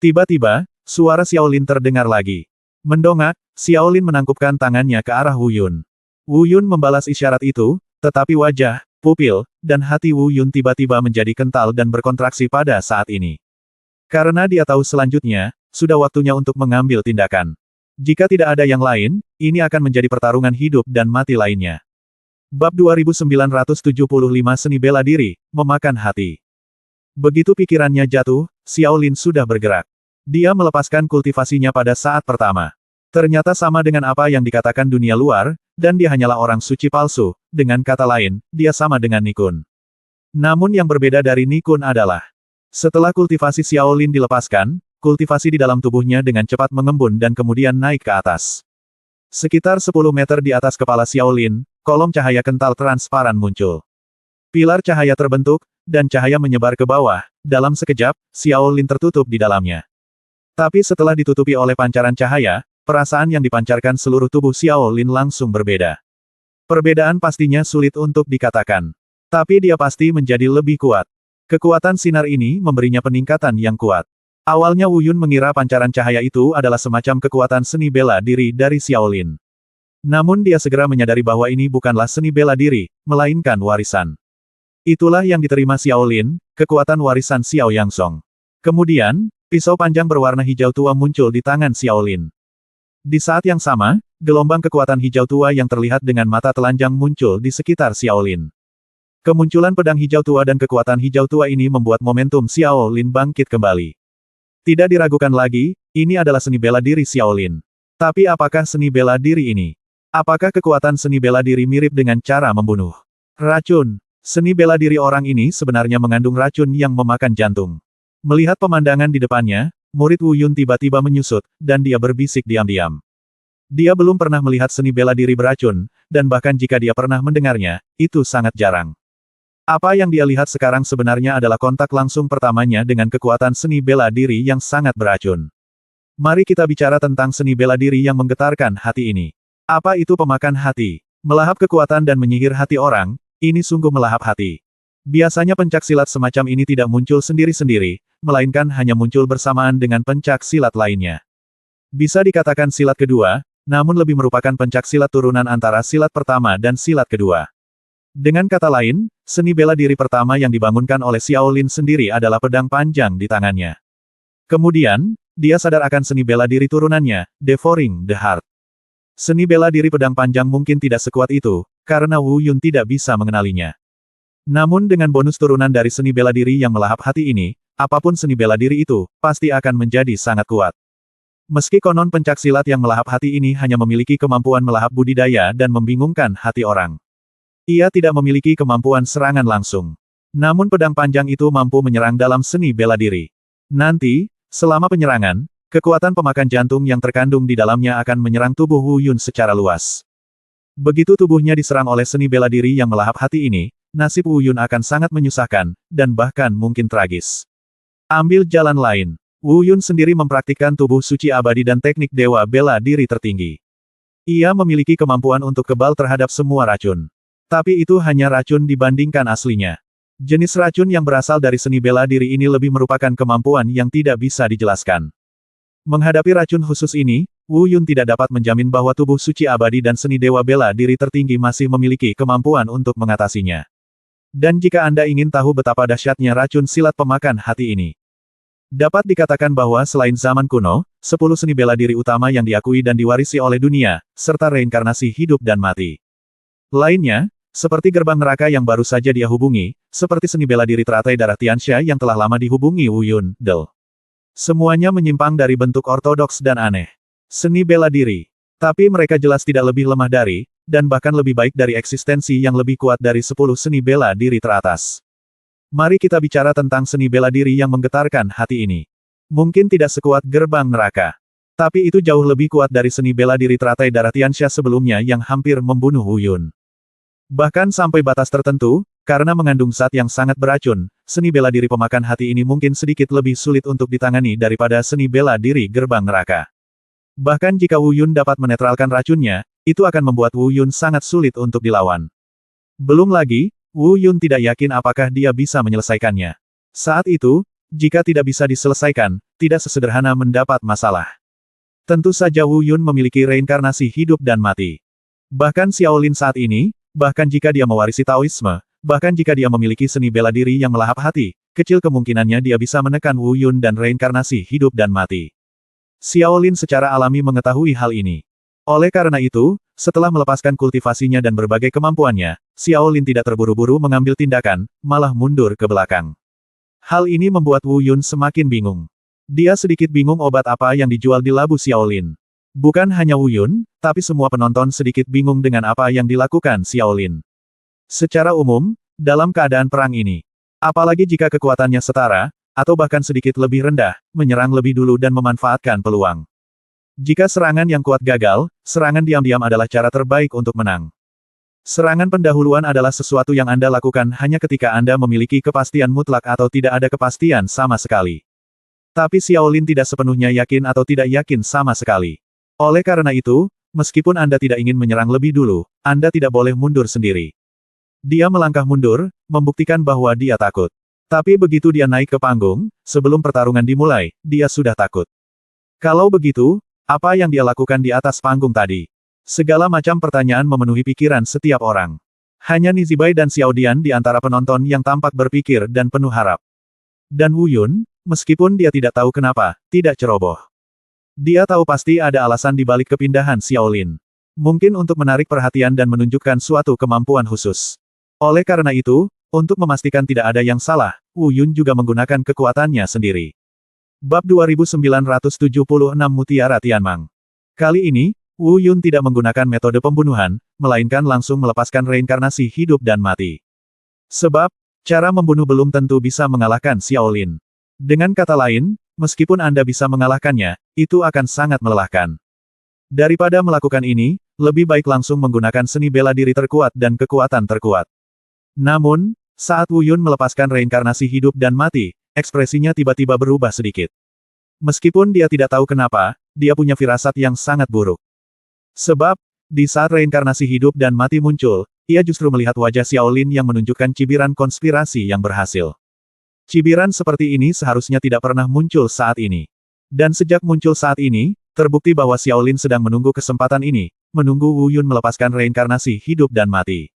Tiba-tiba, suara Xiao Lin terdengar lagi. Mendongak, Xiao Lin menangkupkan tangannya ke arah Wu Yun. Wu Yun membalas isyarat itu, tetapi wajah, pupil, dan hati Wu Yun tiba-tiba menjadi kental dan berkontraksi pada saat ini. Karena dia tahu selanjutnya, sudah waktunya untuk mengambil tindakan. Jika tidak ada yang lain, ini akan menjadi pertarungan hidup dan mati lainnya. Bab 2975 Seni Bela Diri, Memakan Hati. Begitu pikirannya jatuh, Xiao Lin sudah bergerak. Dia melepaskan kultivasinya pada saat pertama. Ternyata sama dengan apa yang dikatakan dunia luar, dan dia hanyalah orang suci palsu, dengan kata lain, dia sama dengan Nikun. Namun yang berbeda dari Nikun adalah, setelah kultivasi Xiaolin dilepaskan, kultivasi di dalam tubuhnya dengan cepat mengembun dan kemudian naik ke atas. Sekitar 10 meter di atas kepala Xiaolin, kolom cahaya kental transparan muncul. Pilar cahaya terbentuk, dan cahaya menyebar ke bawah. Dalam sekejap, Xiaolin tertutup di dalamnya. Tapi setelah ditutupi oleh pancaran cahaya, perasaan yang dipancarkan seluruh tubuh Xiaolin langsung berbeda. Perbedaan pastinya sulit untuk dikatakan. Tapi dia pasti menjadi lebih kuat. Kekuatan sinar ini memberinya peningkatan yang kuat. Awalnya Wu Yun mengira pancaran cahaya itu adalah semacam kekuatan seni bela diri dari Xiaolin. Namun dia segera menyadari bahwa ini bukanlah seni bela diri, melainkan warisan. Itulah yang diterima Xiaolin, kekuatan warisan Xiao Yangsong. Kemudian, pisau panjang berwarna hijau tua muncul di tangan Xiaolin. Di saat yang sama, gelombang kekuatan hijau tua yang terlihat dengan mata telanjang muncul di sekitar Xiaolin. Kemunculan pedang hijau tua dan kekuatan hijau tua ini membuat momentum Xiaolin bangkit kembali. Tidak diragukan lagi, ini adalah seni bela diri Xiaolin. Tapi apakah seni bela diri ini? Apakah kekuatan seni bela diri mirip dengan cara membunuh? Racun. Seni bela diri orang ini sebenarnya mengandung racun yang memakan jantung. Melihat pemandangan di depannya, murid Wu Yun tiba-tiba menyusut, dan dia berbisik diam-diam. Dia belum pernah melihat seni bela diri beracun, dan bahkan jika dia pernah mendengarnya, itu sangat jarang. Apa yang dia lihat sekarang sebenarnya adalah kontak langsung pertamanya dengan kekuatan seni bela diri yang sangat beracun. Mari kita bicara tentang seni bela diri yang menggetarkan hati ini. Apa itu pemakan hati? Melahap kekuatan dan menyihir hati orang, ini sungguh melahap hati. Biasanya pencak silat semacam ini tidak muncul sendiri-sendiri, melainkan hanya muncul bersamaan dengan pencak silat lainnya. Bisa dikatakan silat kedua, namun lebih merupakan pencak silat turunan antara silat pertama dan silat kedua. Dengan kata lain, seni bela diri pertama yang dibangunkan oleh Xiaolin sendiri adalah pedang panjang di tangannya. Kemudian, dia sadar akan seni bela diri turunannya, Devouring the Heart. Seni bela diri pedang panjang mungkin tidak sekuat itu, karena Wu Yun tidak bisa mengenalinya. Namun dengan bonus turunan dari seni bela diri yang melahap hati ini, apapun seni bela diri itu, pasti akan menjadi sangat kuat. Meski konon pencak silat yang melahap hati ini hanya memiliki kemampuan melahap budidaya dan membingungkan hati orang. Ia tidak memiliki kemampuan serangan langsung. Namun pedang panjang itu mampu menyerang dalam seni bela diri. Nanti, selama penyerangan, kekuatan pemakan jantung yang terkandung di dalamnya akan menyerang tubuh Wu Yun secara luas. Begitu tubuhnya diserang oleh seni bela diri yang melahap hati ini, nasib Wu Yun akan sangat menyusahkan, dan bahkan mungkin tragis. Ambil jalan lain. Wu Yun sendiri mempraktikkan tubuh suci abadi dan teknik dewa bela diri tertinggi. Ia memiliki kemampuan untuk kebal terhadap semua racun. Tapi itu hanya racun dibandingkan aslinya. Jenis racun yang berasal dari seni bela diri ini lebih merupakan kemampuan yang tidak bisa dijelaskan. Menghadapi racun khusus ini, Wu Yun tidak dapat menjamin bahwa tubuh suci abadi dan seni dewa bela diri tertinggi masih memiliki kemampuan untuk mengatasinya. Dan jika Anda ingin tahu betapa dahsyatnya racun silat pemakan hati ini, dapat dikatakan bahwa selain zaman kuno, 10 seni bela diri utama yang diakui dan diwarisi oleh dunia, serta reinkarnasi hidup dan mati lainnya, seperti gerbang neraka yang baru saja dia hubungi, seperti seni bela diri teratai darah Tianxia yang telah lama dihubungi Wu Yun, semuanya menyimpang dari bentuk ortodoks dan aneh. Seni bela diri. Tapi mereka jelas tidak lebih lemah dari, dan bahkan lebih baik dari eksistensi yang lebih kuat dari 10 seni bela diri teratas. Mari kita bicara tentang seni bela diri yang menggetarkan hati ini. Mungkin tidak sekuat gerbang neraka. Tapi itu jauh lebih kuat dari seni bela diri teratai darah Tianxia sebelumnya yang hampir membunuh Wu Yun. Bahkan sampai batas tertentu, karena mengandung zat yang sangat beracun, seni bela diri pemakan hati ini mungkin sedikit lebih sulit untuk ditangani daripada seni bela diri gerbang neraka. Bahkan jika Wu Yun dapat menetralkan racunnya, itu akan membuat Wu Yun sangat sulit untuk dilawan. Belum lagi, Wu Yun tidak yakin apakah dia bisa menyelesaikannya. Saat itu, jika tidak bisa diselesaikan, tidak sesederhana mendapat masalah. Tentu saja Wu Yun memiliki reinkarnasi hidup dan mati. Bahkan Xiaolin saat ini, bahkan jika dia mewarisi Taoisme, bahkan jika dia memiliki seni bela diri yang melahap hati, kecil kemungkinannya dia bisa menekan Wu Yun dan reinkarnasi hidup dan mati. Xiaolin secara alami mengetahui hal ini. Oleh karena itu, setelah melepaskan kultivasinya dan berbagai kemampuannya, Xiaolin tidak terburu-buru mengambil tindakan, malah mundur ke belakang. Hal ini membuat Wu Yun semakin bingung. Dia sedikit bingung obat apa yang dijual di labu Xiaolin. Bukan hanya Wu Yun, tapi semua penonton sedikit bingung dengan apa yang dilakukan Xiaolin. Secara umum, dalam keadaan perang ini, apalagi jika kekuatannya setara, atau bahkan sedikit lebih rendah, menyerang lebih dulu dan memanfaatkan peluang. Jika serangan yang kuat gagal, serangan diam-diam adalah cara terbaik untuk menang. Serangan pendahuluan adalah sesuatu yang Anda lakukan hanya ketika Anda memiliki kepastian mutlak atau tidak ada kepastian sama sekali. Tapi Xiaolin tidak sepenuhnya yakin atau tidak yakin sama sekali. Oleh karena itu, meskipun Anda tidak ingin menyerang lebih dulu, Anda tidak boleh mundur sendiri. Dia melangkah mundur, membuktikan bahwa dia takut. Tapi begitu dia naik ke panggung, sebelum pertarungan dimulai, dia sudah takut. Kalau begitu, apa yang dia lakukan di atas panggung tadi? Segala macam pertanyaan memenuhi pikiran setiap orang. Hanya Nizibai dan Xiao Dian di antara penonton yang tampak berpikir dan penuh harap. Dan Wu Yun, meskipun dia tidak tahu kenapa, tidak ceroboh. Dia tahu pasti ada alasan di balik kepindahan Xiaolin. Mungkin untuk menarik perhatian dan menunjukkan suatu kemampuan khusus. Oleh karena itu, untuk memastikan tidak ada yang salah, Wu Yun juga menggunakan kekuatannya sendiri. Bab 2976 Mutiara Tianmang. Kali ini, Wu Yun tidak menggunakan metode pembunuhan, melainkan langsung melepaskan reinkarnasi hidup dan mati. Sebab, cara membunuh belum tentu bisa mengalahkan Xiaolin. Dengan kata lain, meskipun Anda bisa mengalahkannya, itu akan sangat melelahkan. Daripada melakukan ini, lebih baik langsung menggunakan seni bela diri terkuat dan kekuatan terkuat. Namun, saat Wu Yun melepaskan reinkarnasi hidup dan mati, ekspresinya tiba-tiba berubah sedikit. Meskipun dia tidak tahu kenapa, dia punya firasat yang sangat buruk. Sebab, di saat reinkarnasi hidup dan mati muncul, ia justru melihat wajah Xiaolin yang menunjukkan cibiran konspirasi yang berhasil. Cibiran seperti ini seharusnya tidak pernah muncul saat ini. Dan sejak muncul saat ini, terbukti bahwa Xiaolin sedang menunggu kesempatan ini, menunggu Wu Yun melepaskan reinkarnasi hidup dan mati.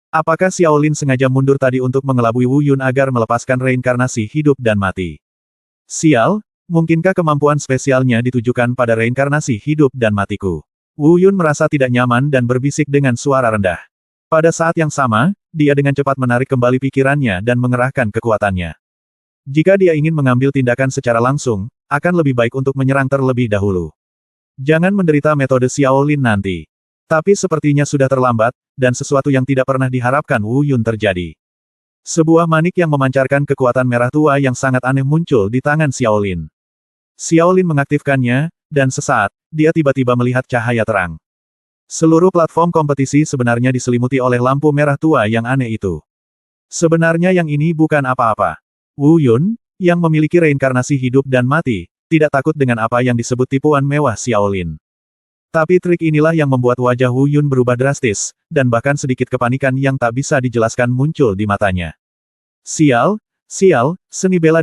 Apakah Xiaolin sengaja mundur tadi untuk mengelabui Wu Yun agar melepaskan reinkarnasi hidup dan mati? Sial, mungkinkah kemampuan spesialnya ditujukan pada reinkarnasi hidup dan matiku? Wu Yun merasa tidak nyaman dan berbisik dengan suara rendah. Pada saat yang sama, dia dengan cepat menarik kembali pikirannya dan mengerahkan kekuatannya. Jika dia ingin mengambil tindakan secara langsung, akan lebih baik untuk menyerang terlebih dahulu. Jangan menderita metode Xiaolin nanti. Tapi sepertinya sudah terlambat, dan sesuatu yang tidak pernah diharapkan Wu Yun terjadi. Sebuah manik yang memancarkan kekuatan merah tua yang sangat aneh muncul di tangan Xiaolin. Xiaolin mengaktifkannya, dan sesaat, dia tiba-tiba melihat cahaya terang. Seluruh platform kompetisi sebenarnya diselimuti oleh lampu merah tua yang aneh itu. Sebenarnya yang ini bukan apa-apa. Wu Yun, yang memiliki reinkarnasi hidup dan mati, tidak takut dengan apa yang disebut tipuan mewah Xiaolin. Tapi trik inilah yang membuat wajah Wu Yun berubah drastis, dan bahkan sedikit kepanikan yang tak bisa dijelaskan muncul di matanya. Sial, seni bela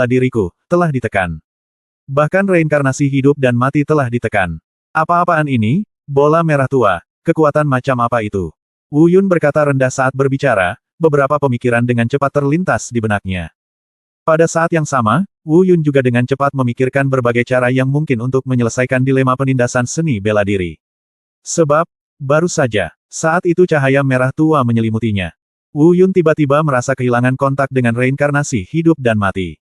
diriku, telah ditekan. Bahkan reinkarnasi hidup dan mati telah ditekan. Apa-apaan ini? Bola merah tua, kekuatan macam apa itu? Wu Yun berkata rendah saat berbicara, beberapa pemikiran dengan cepat terlintas di benaknya. Pada saat yang sama, Wu Yun juga dengan cepat memikirkan berbagai cara yang mungkin untuk menyelesaikan dilema penindasan seni bela diri. Sebab, baru saja, saat itu cahaya merah tua menyelimutinya. Wu Yun tiba-tiba merasa kehilangan kontak dengan reinkarnasi hidup dan mati.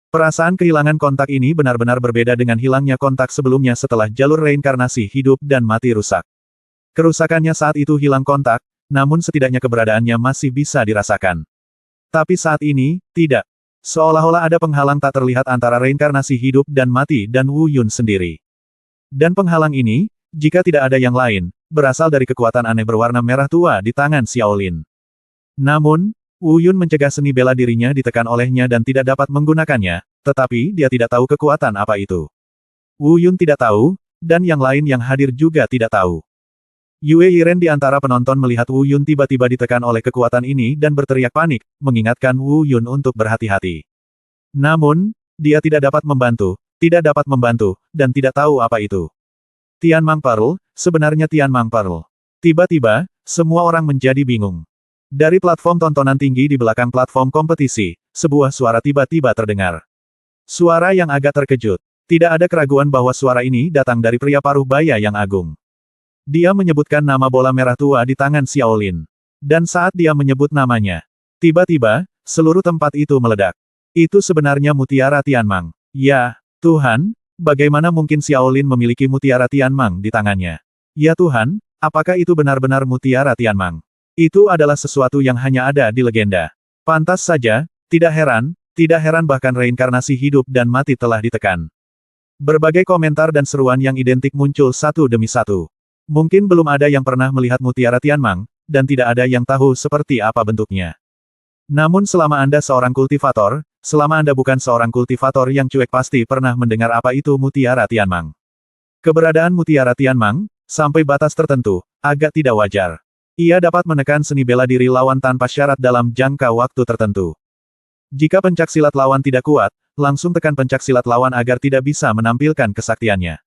Perasaan kehilangan kontak ini benar-benar berbeda dengan hilangnya kontak sebelumnya setelah jalur reinkarnasi hidup dan mati rusak. Kerusakannya saat itu hilang kontak, namun setidaknya keberadaannya masih bisa dirasakan. Tapi saat ini, tidak. Seolah-olah ada penghalang tak terlihat antara reinkarnasi hidup dan mati dan Wu Yun sendiri. Dan penghalang ini, jika tidak ada yang lain, berasal dari kekuatan aneh berwarna merah tua di tangan Xiaolin. Namun, Wu Yun mencegah seni bela dirinya ditekan olehnya dan tidak dapat menggunakannya, tetapi dia tidak tahu kekuatan apa itu. Wu Yun tidak tahu, dan yang lain yang hadir juga tidak tahu. Yue Yiren di antara penonton melihat Wu Yun tiba-tiba ditekan oleh kekuatan ini dan berteriak panik, mengingatkan Wu Yun untuk berhati-hati. Namun, dia tidak dapat membantu, dan tidak tahu apa itu. Tianmang Pearl, sebenarnya Tianmang Pearl. Tiba-tiba, semua orang menjadi bingung. Dari platform tontonan tinggi di belakang platform kompetisi, sebuah suara tiba-tiba terdengar. Suara yang agak terkejut. Tidak ada keraguan bahwa suara ini datang dari pria paruh baya yang agung. Dia menyebutkan nama bola merah tua di tangan Xiaolin. Dan saat dia menyebut namanya, tiba-tiba, seluruh tempat itu meledak. Itu sebenarnya Mutiara Tianmang. Ya, Tuhan, bagaimana mungkin Xiaolin memiliki mutiara Tianmang di tangannya? Ya Tuhan, apakah itu benar-benar mutiara Tianmang? Itu adalah sesuatu yang hanya ada di legenda. Pantas saja, tidak heran bahkan reinkarnasi hidup dan mati telah ditekan. Berbagai komentar dan seruan yang identik muncul satu demi satu. Mungkin belum ada yang pernah melihat mutiara Tianmang, dan tidak ada yang tahu seperti apa bentuknya. Namun selama Anda seorang kultivator, selama Anda bukan seorang kultivator yang cuek pasti pernah mendengar apa itu mutiara Tianmang. Keberadaan mutiara Tianmang, sampai batas tertentu, agak tidak wajar. Ia dapat menekan seni bela diri lawan tanpa syarat dalam jangka waktu tertentu. Jika pencaksilat lawan tidak kuat, langsung tekan pencaksilat lawan agar tidak bisa menampilkan kesaktiannya.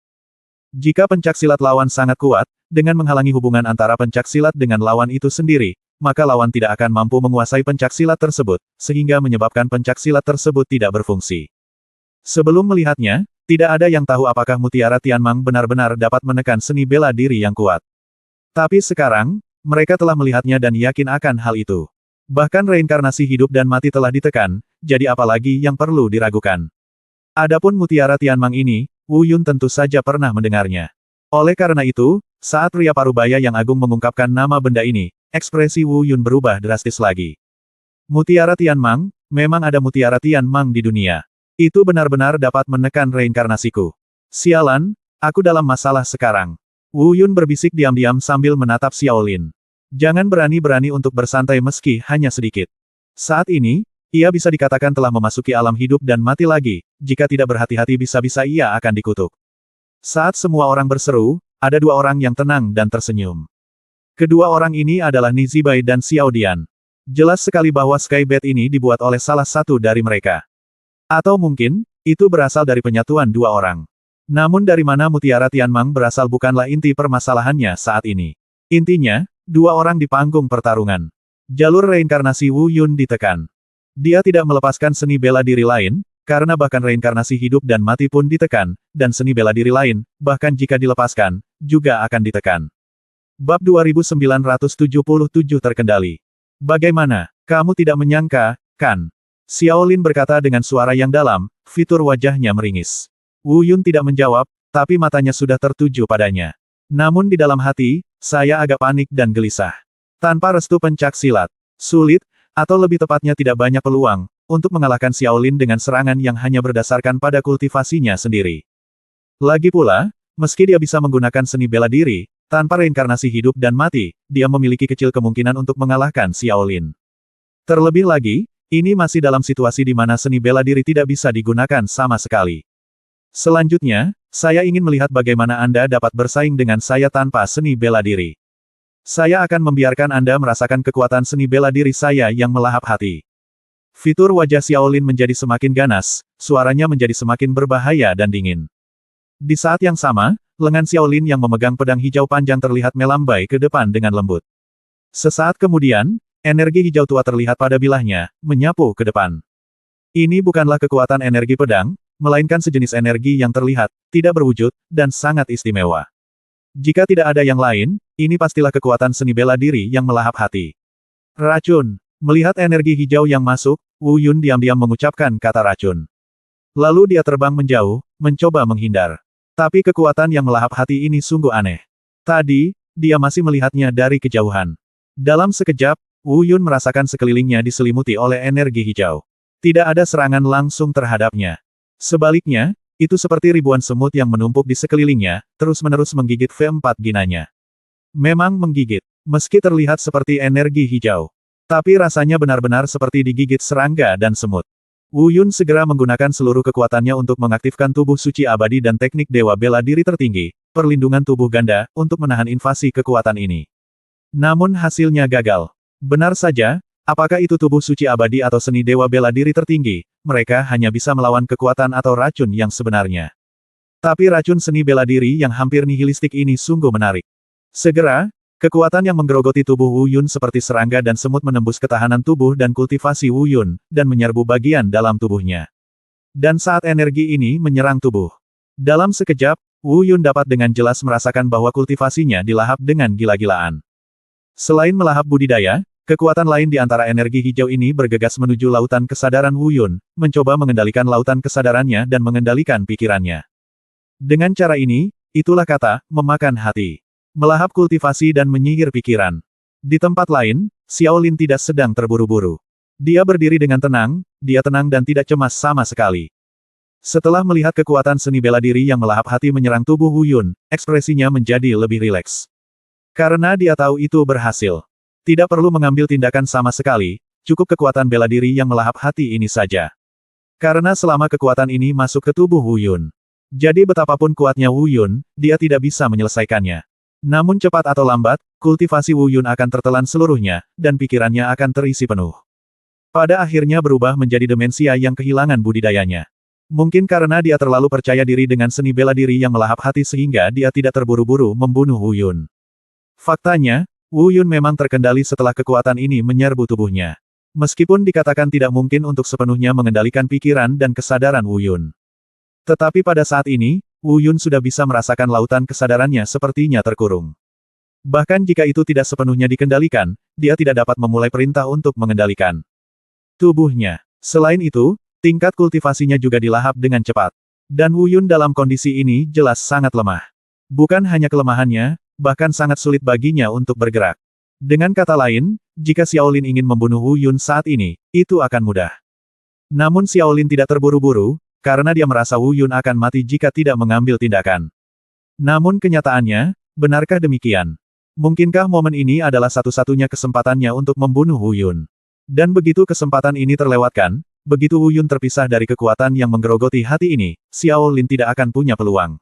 Jika pencaksilat lawan sangat kuat, dengan menghalangi hubungan antara pencaksilat dengan lawan itu sendiri, maka lawan tidak akan mampu menguasai pencaksilat tersebut, sehingga menyebabkan pencaksilat tersebut tidak berfungsi. Sebelum melihatnya, tidak ada yang tahu apakah mutiara Tianmang benar-benar dapat menekan seni bela diri yang kuat. Tapi sekarang, mereka telah melihatnya dan yakin akan hal itu. Bahkan reinkarnasi hidup dan mati telah ditekan, jadi apalagi yang perlu diragukan. Adapun mutiara Tianmang ini, Wu Yun tentu saja pernah mendengarnya. Oleh karena itu, saat pria parubaya yang agung mengungkapkan nama benda ini, ekspresi Wu Yun berubah drastis lagi. Mutiara Tianmang, memang ada mutiara Tianmang di dunia. Itu benar-benar dapat menekan reinkarnasiku. Sialan, aku dalam masalah sekarang. Wu Yun berbisik diam-diam sambil menatap Xiaolin. Jangan berani-berani untuk bersantai meski hanya sedikit. Saat ini, ia bisa dikatakan telah memasuki alam hidup dan mati lagi, jika tidak berhati-hati bisa-bisa ia akan dikutuk. Saat semua orang berseru, ada dua orang yang tenang dan tersenyum. Kedua orang ini adalah Ni Zibai dan Xiao Dian. Jelas sekali bahwa Skybet ini dibuat oleh salah satu dari mereka. Atau mungkin, itu berasal dari penyatuan dua orang. Namun dari mana mutiara Tianmang berasal bukanlah inti permasalahannya saat ini. Intinya, dua orang di panggung pertarungan. Jalur reinkarnasi Wu Yun ditekan. Dia tidak melepaskan seni bela diri lain, karena bahkan reinkarnasi hidup dan mati pun ditekan, dan seni bela diri lain, bahkan jika dilepaskan, juga akan ditekan. Bab 2977 terkendali. Bagaimana? Kamu tidak menyangka, kan? Xiaolin berkata dengan suara yang dalam, fitur wajahnya meringis. Wu Yun tidak menjawab, tapi matanya sudah tertuju padanya. Namun di dalam hati, saya agak panik dan gelisah. Tanpa restu pencak silat, sulit, atau lebih tepatnya tidak banyak peluang, untuk mengalahkan Xiaolin dengan serangan yang hanya berdasarkan pada kultivasinya sendiri. Lagi pula, meski dia bisa menggunakan seni bela diri, tanpa reinkarnasi hidup dan mati, dia memiliki kecil kemungkinan untuk mengalahkan Xiaolin. Terlebih lagi, ini masih dalam situasi di mana seni bela diri tidak bisa digunakan sama sekali. Selanjutnya, saya ingin melihat bagaimana Anda dapat bersaing dengan saya tanpa seni bela diri. Saya akan membiarkan Anda merasakan kekuatan seni bela diri saya yang melahap hati. Fitur wajah Xiaolin menjadi semakin ganas, suaranya menjadi semakin berbahaya dan dingin. Di saat yang sama, lengan Xiaolin yang memegang pedang hijau panjang terlihat melambai ke depan dengan lembut. Sesaat kemudian, energi hijau tua terlihat pada bilahnya, menyapu ke depan. Ini bukanlah kekuatan energi pedang, melainkan sejenis energi yang terlihat, tidak berwujud, dan sangat istimewa. Jika tidak ada yang lain, ini pastilah kekuatan seni bela diri yang melahap hati. Racun. Melihat energi hijau yang masuk, Wu Yun diam-diam mengucapkan kata racun. Lalu dia terbang menjauh, mencoba menghindar. Tapi kekuatan yang melahap hati ini sungguh aneh. Tadi, dia masih melihatnya dari kejauhan. Dalam sekejap, Wu Yun merasakan sekelilingnya diselimuti oleh energi hijau. Tidak ada serangan langsung terhadapnya. Sebaliknya, itu seperti ribuan semut yang menumpuk di sekelilingnya, terus-menerus menggigit V4 ginanya. Memang menggigit, meski terlihat seperti energi hijau. Tapi rasanya benar-benar seperti digigit serangga dan semut. Wu Yun segera menggunakan seluruh kekuatannya untuk mengaktifkan tubuh suci abadi dan teknik dewa bela diri tertinggi, perlindungan tubuh ganda, untuk menahan invasi kekuatan ini. Namun hasilnya gagal. Benar saja, apakah itu tubuh suci abadi atau seni dewa bela diri tertinggi, mereka hanya bisa melawan kekuatan atau racun yang sebenarnya. Tapi racun seni bela diri yang hampir nihilistik ini sungguh menarik. Segera, kekuatan yang menggerogoti tubuh Wu Yun seperti serangga dan semut menembus ketahanan tubuh dan kultivasi Wu Yun, dan menyerbu bagian dalam tubuhnya. Dan saat energi ini menyerang tubuh, dalam sekejap, Wu Yun dapat dengan jelas merasakan bahwa kultivasinya dilahap dengan gila-gilaan. Selain melahap budidaya, Kekuatan lain di antara energi hijau ini bergegas menuju lautan kesadaran Wu Yun, mencoba mengendalikan lautan kesadarannya dan mengendalikan pikirannya. Dengan cara ini, itulah kata, memakan hati. Melahap kultivasi dan menyihir pikiran. Di tempat lain, Xiao Lin tidak sedang terburu-buru. Dia berdiri dengan tenang, dia tenang dan tidak cemas sama sekali. Setelah melihat kekuatan seni bela diri yang melahap hati menyerang tubuh Wu Yun, ekspresinya menjadi lebih rileks. Karena dia tahu itu berhasil. Tidak perlu mengambil tindakan sama sekali, cukup kekuatan bela diri yang melahap hati ini saja. Karena selama kekuatan ini masuk ke tubuh Wu Yun. Jadi betapapun kuatnya Wu Yun, dia tidak bisa menyelesaikannya. Namun cepat atau lambat, kultivasi Wu Yun akan tertelan seluruhnya, dan pikirannya akan terisi penuh. Pada akhirnya berubah menjadi demensia yang kehilangan budidayanya. Mungkin karena dia terlalu percaya diri dengan seni bela diri yang melahap hati sehingga dia tidak terburu-buru membunuh Wu Yun. Faktanya, Wu Yun memang terkendali setelah kekuatan ini menyerbu tubuhnya. Meskipun dikatakan tidak mungkin untuk sepenuhnya mengendalikan pikiran dan kesadaran Wu Yun. Tetapi pada saat ini, Wu Yun sudah bisa merasakan lautan kesadarannya sepertinya terkurung. Bahkan jika itu tidak sepenuhnya dikendalikan, dia tidak dapat memulai perintah untuk mengendalikan tubuhnya. Selain itu, tingkat kultivasinya juga dilahap dengan cepat. Dan Wu Yun dalam kondisi ini jelas sangat lemah. Bukan hanya kelemahannya, bahkan sangat sulit baginya untuk bergerak. Dengan kata lain, jika Xiao Lin ingin membunuh Wu Yun saat ini, itu akan mudah. Namun Xiao Lin tidak terburu-buru, karena dia merasa Wu Yun akan mati jika tidak mengambil tindakan. Namun kenyataannya, benarkah demikian? Mungkinkah momen ini adalah satu-satunya kesempatannya untuk membunuh Wu Yun? Dan begitu kesempatan ini terlewatkan, begitu Wu Yun terpisah dari kekuatan yang menggerogoti hati ini, Xiao Lin tidak akan punya peluang.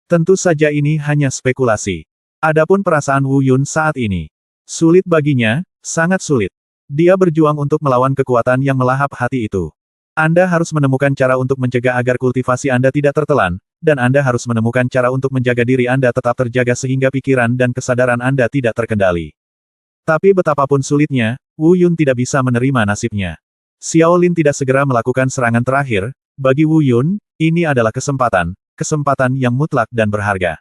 Tentu saja ini hanya spekulasi. Adapun perasaan Wu Yun saat ini, sulit baginya, sangat sulit. Dia berjuang untuk melawan kekuatan yang melahap hati itu. Anda harus menemukan cara untuk mencegah agar kultivasi Anda tidak tertelan, dan Anda harus menemukan cara untuk menjaga diri Anda tetap terjaga sehingga pikiran dan kesadaran Anda tidak terkendali. Tapi betapapun sulitnya, Wu Yun tidak bisa menerima nasibnya. Xiao Lin tidak segera melakukan serangan terakhir, bagi Wu Yun, ini adalah kesempatan yang mutlak dan berharga.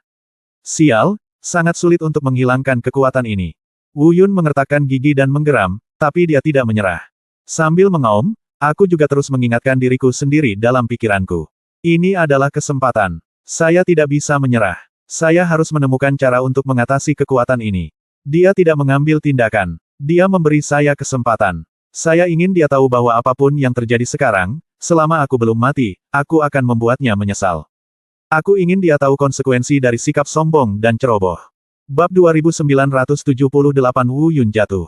Sial, sangat sulit untuk menghilangkan kekuatan ini. Wu Yun mengertakkan gigi dan menggeram, tapi dia tidak menyerah. Sambil mengaum, aku juga terus mengingatkan diriku sendiri dalam pikiranku. Ini adalah kesempatan. Saya tidak bisa menyerah. Saya harus menemukan cara untuk mengatasi kekuatan ini. Dia tidak mengambil tindakan. Dia memberi saya kesempatan. Saya ingin dia tahu bahwa apapun yang terjadi sekarang, selama aku belum mati, aku akan membuatnya menyesal. Aku ingin dia tahu konsekuensi dari sikap sombong dan ceroboh. Bab 2978 Wu Yun jatuh.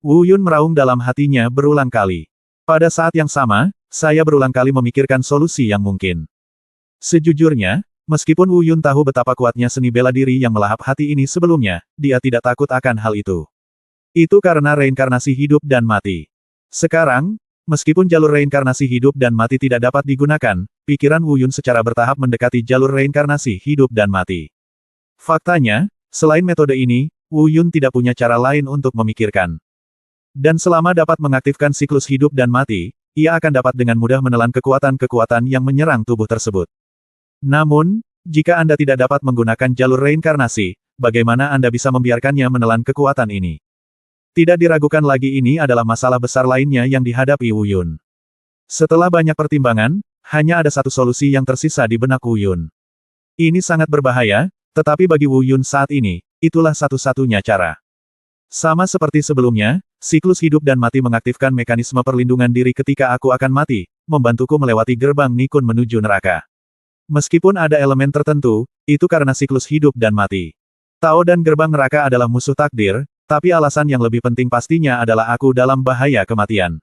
Wu Yun meraung dalam hatinya berulang kali. Pada saat yang sama, saya berulang kali memikirkan solusi yang mungkin. Sejujurnya, meskipun Wu Yun tahu betapa kuatnya seni bela diri yang melahap hati ini sebelumnya, dia tidak takut akan hal itu. Itu karena reinkarnasi hidup dan mati. Sekarang, meskipun jalur reinkarnasi hidup dan mati tidak dapat digunakan, pikiran Wu Yun secara bertahap mendekati jalur reinkarnasi hidup dan mati. Faktanya, selain metode ini, Wu Yun tidak punya cara lain untuk memikirkan. Dan selama dapat mengaktifkan siklus hidup dan mati, ia akan dapat dengan mudah menelan kekuatan-kekuatan yang menyerang tubuh tersebut. Namun, jika Anda tidak dapat menggunakan jalur reinkarnasi, bagaimana Anda bisa membiarkannya menelan kekuatan ini? Tidak diragukan lagi ini adalah masalah besar lainnya yang dihadapi Wu Yun. Setelah banyak pertimbangan, hanya ada satu solusi yang tersisa di benak Wu Yun. Ini sangat berbahaya, tetapi bagi Wu Yun saat ini, itulah satu-satunya cara. Sama seperti sebelumnya, siklus hidup dan mati mengaktifkan mekanisme perlindungan diri ketika aku akan mati, membantuku melewati gerbang Nikun menuju neraka. Meskipun ada elemen tertentu, itu karena siklus hidup dan mati. Tao dan gerbang neraka adalah musuh takdir, tapi alasan yang lebih penting pastinya adalah aku dalam bahaya kematian.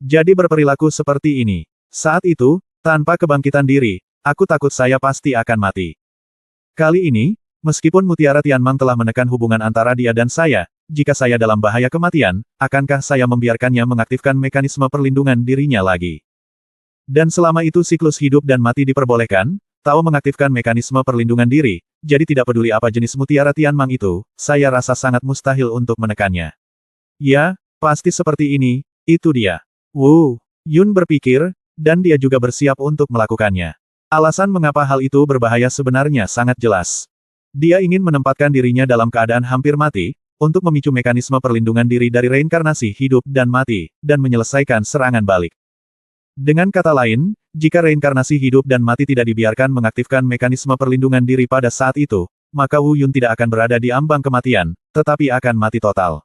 Jadi berperilaku seperti ini. Saat itu, tanpa kebangkitan diri, aku takut saya pasti akan mati. Kali ini, meskipun Mutiara Tianmang telah menekan hubungan antara dia dan saya, jika saya dalam bahaya kematian, akankah saya membiarkannya mengaktifkan mekanisme perlindungan dirinya lagi? Dan selama itu siklus hidup dan mati diperbolehkan, Tao mengaktifkan mekanisme perlindungan diri, jadi tidak peduli apa jenis Mutiara Tianmang itu, saya rasa sangat mustahil untuk menekannya. Ya, pasti seperti ini, itu dia. Wu Yun berpikir, dan dia juga bersiap untuk melakukannya. Alasan mengapa hal itu berbahaya sebenarnya sangat jelas. Dia ingin menempatkan dirinya dalam keadaan hampir mati, untuk memicu mekanisme perlindungan diri dari reinkarnasi hidup dan mati, dan menyelesaikan serangan balik. Dengan kata lain, jika reinkarnasi hidup dan mati tidak dibiarkan mengaktifkan mekanisme perlindungan diri pada saat itu, maka Wu Yun tidak akan berada di ambang kematian, tetapi akan mati total.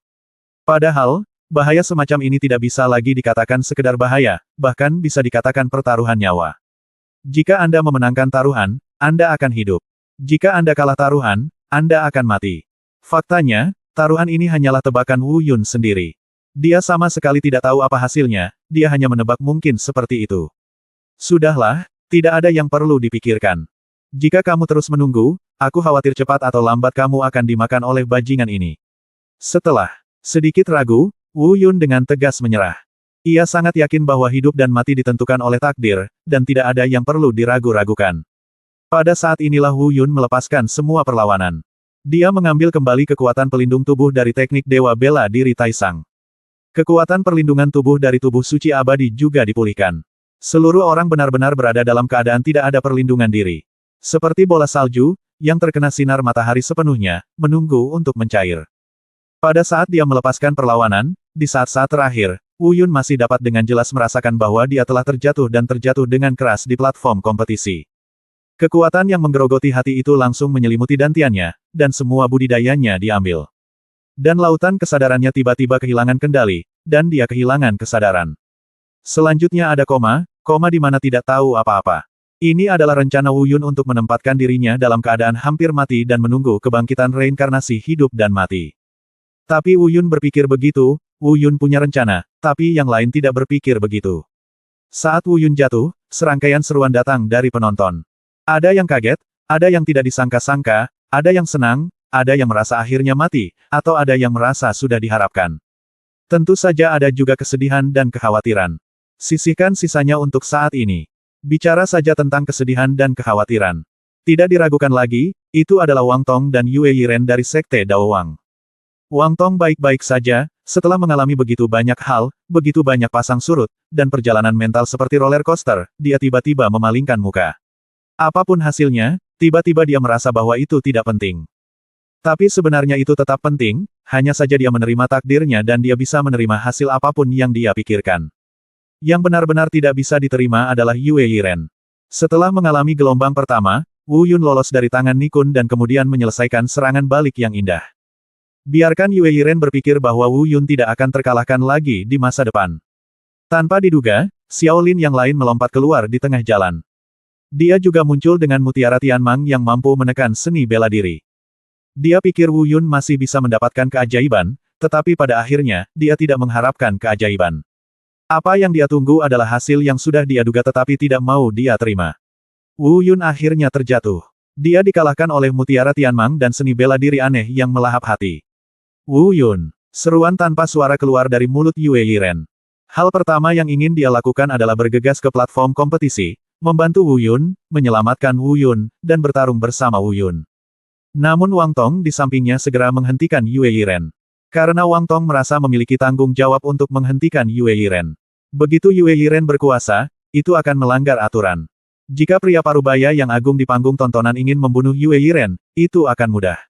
Padahal, bahaya semacam ini tidak bisa lagi dikatakan sekedar bahaya, bahkan bisa dikatakan pertaruhan nyawa. Jika Anda memenangkan taruhan, Anda akan hidup. Jika Anda kalah taruhan, Anda akan mati. Faktanya, taruhan ini hanyalah tebakan Wu Yun sendiri. Dia sama sekali tidak tahu apa hasilnya, dia hanya menebak mungkin seperti itu. Sudahlah, tidak ada yang perlu dipikirkan. Jika kamu terus menunggu, aku khawatir cepat atau lambat kamu akan dimakan oleh bajingan ini. Setelah sedikit ragu, Wu Yun dengan tegas menyerah. Ia sangat yakin bahwa hidup dan mati ditentukan oleh takdir, dan tidak ada yang perlu diragu-ragukan. Pada saat inilah Wu Yun melepaskan semua perlawanan. Dia mengambil kembali kekuatan pelindung tubuh dari teknik Dewa Bela Diri Taisang. Kekuatan perlindungan tubuh dari tubuh suci abadi juga dipulihkan. Seluruh orang benar-benar berada dalam keadaan tidak ada perlindungan diri. Seperti bola salju, yang terkena sinar matahari sepenuhnya, menunggu untuk mencair. Pada saat dia melepaskan perlawanan, di saat-saat terakhir, Wu Yun masih dapat dengan jelas merasakan bahwa dia telah terjatuh dan terjatuh dengan keras di platform kompetisi. Kekuatan yang menggerogoti hati itu langsung menyelimuti dantiannya, dan semua budidayanya diambil. Dan lautan kesadarannya tiba-tiba kehilangan kendali, dan dia kehilangan kesadaran. Selanjutnya ada koma di mana tidak tahu apa-apa. Ini adalah rencana Wu Yun untuk menempatkan dirinya dalam keadaan hampir mati dan menunggu kebangkitan reinkarnasi hidup dan mati. Tapi Wu Yun berpikir begitu, Wu Yun punya rencana, tapi yang lain tidak berpikir begitu. Saat Wu Yun jatuh, serangkaian seruan datang dari penonton. Ada yang kaget, ada yang tidak disangka-sangka, ada yang senang, ada yang merasa akhirnya mati, atau ada yang merasa sudah diharapkan. Tentu saja ada juga kesedihan dan kekhawatiran. Sisihkan sisanya untuk saat ini. Bicara saja tentang kesedihan dan kekhawatiran. Tidak diragukan lagi, itu adalah Wang Tong dan Yue Yiren dari Sekte Dao Wang. Wang Tong baik-baik saja, setelah mengalami begitu banyak hal, begitu banyak pasang surut, dan perjalanan mental seperti roller coaster, dia tiba-tiba memalingkan muka. Apapun hasilnya, tiba-tiba dia merasa bahwa itu tidak penting. Tapi sebenarnya itu tetap penting, hanya saja dia menerima takdirnya dan dia bisa menerima hasil apapun yang dia pikirkan. Yang benar-benar tidak bisa diterima adalah Yue Yiren. Setelah mengalami gelombang pertama, Wu Yun lolos dari tangan Nikun dan kemudian menyelesaikan serangan balik yang indah. Biarkan Yue Yiren berpikir bahwa Wu Yun tidak akan terkalahkan lagi di masa depan. Tanpa diduga, Xiao Lin yang lain melompat keluar di tengah jalan. Dia juga muncul dengan mutiara Tianmang yang mampu menekan seni bela diri. Dia pikir Wu Yun masih bisa mendapatkan keajaiban, tetapi pada akhirnya, dia tidak mengharapkan keajaiban. Apa yang dia tunggu adalah hasil yang sudah dia duga tetapi tidak mau dia terima. Wu Yun akhirnya terjatuh. Dia dikalahkan oleh mutiara Tianmang dan seni bela diri aneh yang melahap hati. Wu Yun. Seruan tanpa suara keluar dari mulut Yue Yiren. Hal pertama yang ingin dia lakukan adalah bergegas ke platform kompetisi, membantu Wu Yun, menyelamatkan Wu Yun, dan bertarung bersama Wu Yun. Namun Wang Tong di sampingnya segera menghentikan Yue Yiren. Karena Wang Tong merasa memiliki tanggung jawab untuk menghentikan Yue Yiren. Begitu Yue Yiren berkuasa, itu akan melanggar aturan. Jika pria parubaya yang agung di panggung tontonan ingin membunuh Yue Yiren, itu akan mudah.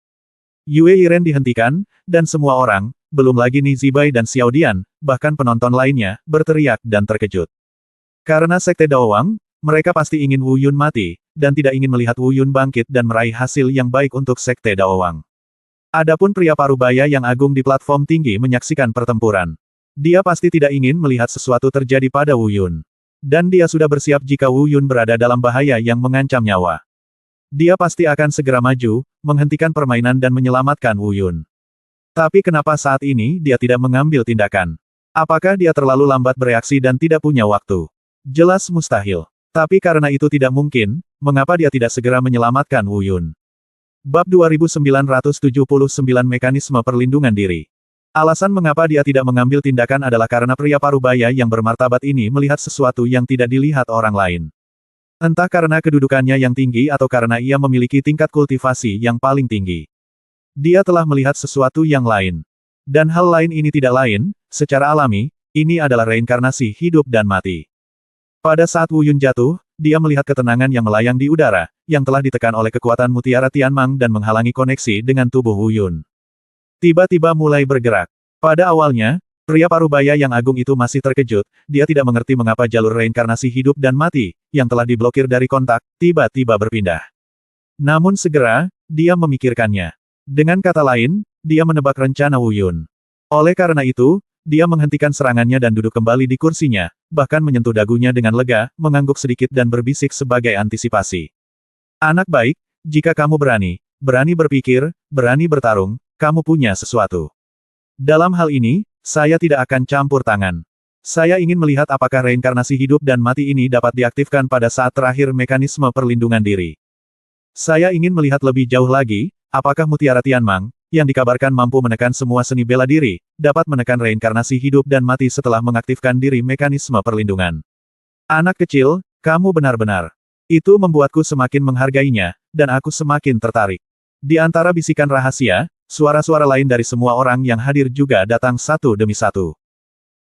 Yue Yiren dihentikan, dan semua orang, belum lagi Ni Zibai dan Xiao Dian, bahkan penonton lainnya, berteriak dan terkejut. Karena Sekte Dao Wang, mereka pasti ingin Wu Yun mati, dan tidak ingin melihat Wu Yun bangkit dan meraih hasil yang baik untuk Sekte Dao Wang. Adapun pria parubaya yang agung di platform tinggi menyaksikan pertempuran. Dia pasti tidak ingin melihat sesuatu terjadi pada Wu Yun. Dan dia sudah bersiap jika Wu Yun berada dalam bahaya yang mengancam nyawa. Dia pasti akan segera maju, menghentikan permainan dan menyelamatkan Wu Yun. Tapi kenapa saat ini dia tidak mengambil tindakan? Apakah dia terlalu lambat bereaksi dan tidak punya waktu? Jelas mustahil. Tapi karena itu tidak mungkin, mengapa dia tidak segera menyelamatkan Wu Yun? Bab 2979 Mekanisme Perlindungan Diri. Alasan mengapa dia tidak mengambil tindakan adalah karena pria parubaya yang bermartabat ini melihat sesuatu yang tidak dilihat orang lain. Entah karena kedudukannya yang tinggi atau karena ia memiliki tingkat kultivasi yang paling tinggi. Dia telah melihat sesuatu yang lain. Dan hal lain ini tidak lain, secara alami, ini adalah reinkarnasi hidup dan mati. Pada saat Wu Yun jatuh, dia melihat ketenangan yang melayang di udara, yang telah ditekan oleh kekuatan mutiara Tianmang dan menghalangi koneksi dengan tubuh Wu Yun. tiba-tiba mulai bergerak. Pada awalnya, pria parubaya yang agung itu masih terkejut, dia tidak mengerti mengapa jalur reinkarnasi hidup dan mati, yang telah diblokir dari kontak, tiba-tiba berpindah. Namun segera, dia memikirkannya. Dengan kata lain, dia menebak rencana Wu Yun. Oleh karena itu, dia menghentikan serangannya dan duduk kembali di kursinya, bahkan menyentuh dagunya dengan lega, mengangguk sedikit dan berbisik sebagai antisipasi. Anak baik, jika kamu berani berpikir, berani bertarung, kamu punya sesuatu. Dalam hal ini, saya tidak akan campur tangan. Saya ingin melihat apakah reinkarnasi hidup dan mati ini dapat diaktifkan pada saat terakhir mekanisme perlindungan diri. Saya ingin melihat lebih jauh lagi, apakah Mutiara Tianmang, yang dikabarkan mampu menekan semua seni bela diri, dapat menekan reinkarnasi hidup dan mati setelah mengaktifkan diri mekanisme perlindungan. Anak kecil, kamu benar-benar. Itu membuatku semakin menghargainya, dan aku semakin tertarik. Di antara bisikan rahasia, suara-suara lain dari semua orang yang hadir juga datang satu demi satu.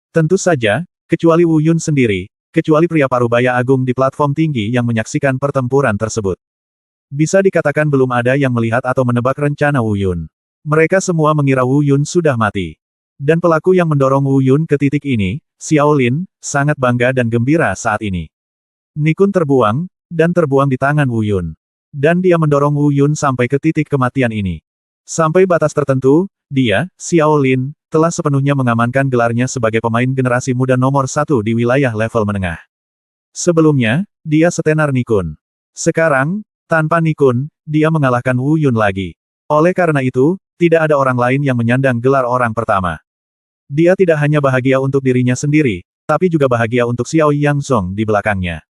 Tentu saja, kecuali Wu Yun sendiri, kecuali pria parubaya agung di platform tinggi yang menyaksikan pertempuran tersebut. Bisa dikatakan belum ada yang melihat atau menebak rencana Wu Yun. Mereka semua mengira Wu Yun sudah mati. Dan pelaku yang mendorong Wu Yun ke titik ini, Xiao Lin, sangat bangga dan gembira saat ini. Nikun terbuang di tangan Wu Yun. Dan dia mendorong Wu Yun sampai ke titik kematian ini. Sampai batas tertentu, dia, Xiao Lin, telah sepenuhnya mengamankan gelarnya sebagai pemain generasi muda nomor 1 di wilayah level menengah. Sebelumnya, dia setenar Nikun. Sekarang, tanpa Nikun, dia mengalahkan Wu Yun lagi. Oleh karena itu, tidak ada orang lain yang menyandang gelar orang pertama. Dia tidak hanya bahagia untuk dirinya sendiri, tapi juga bahagia untuk Xiao Yangzong di belakangnya.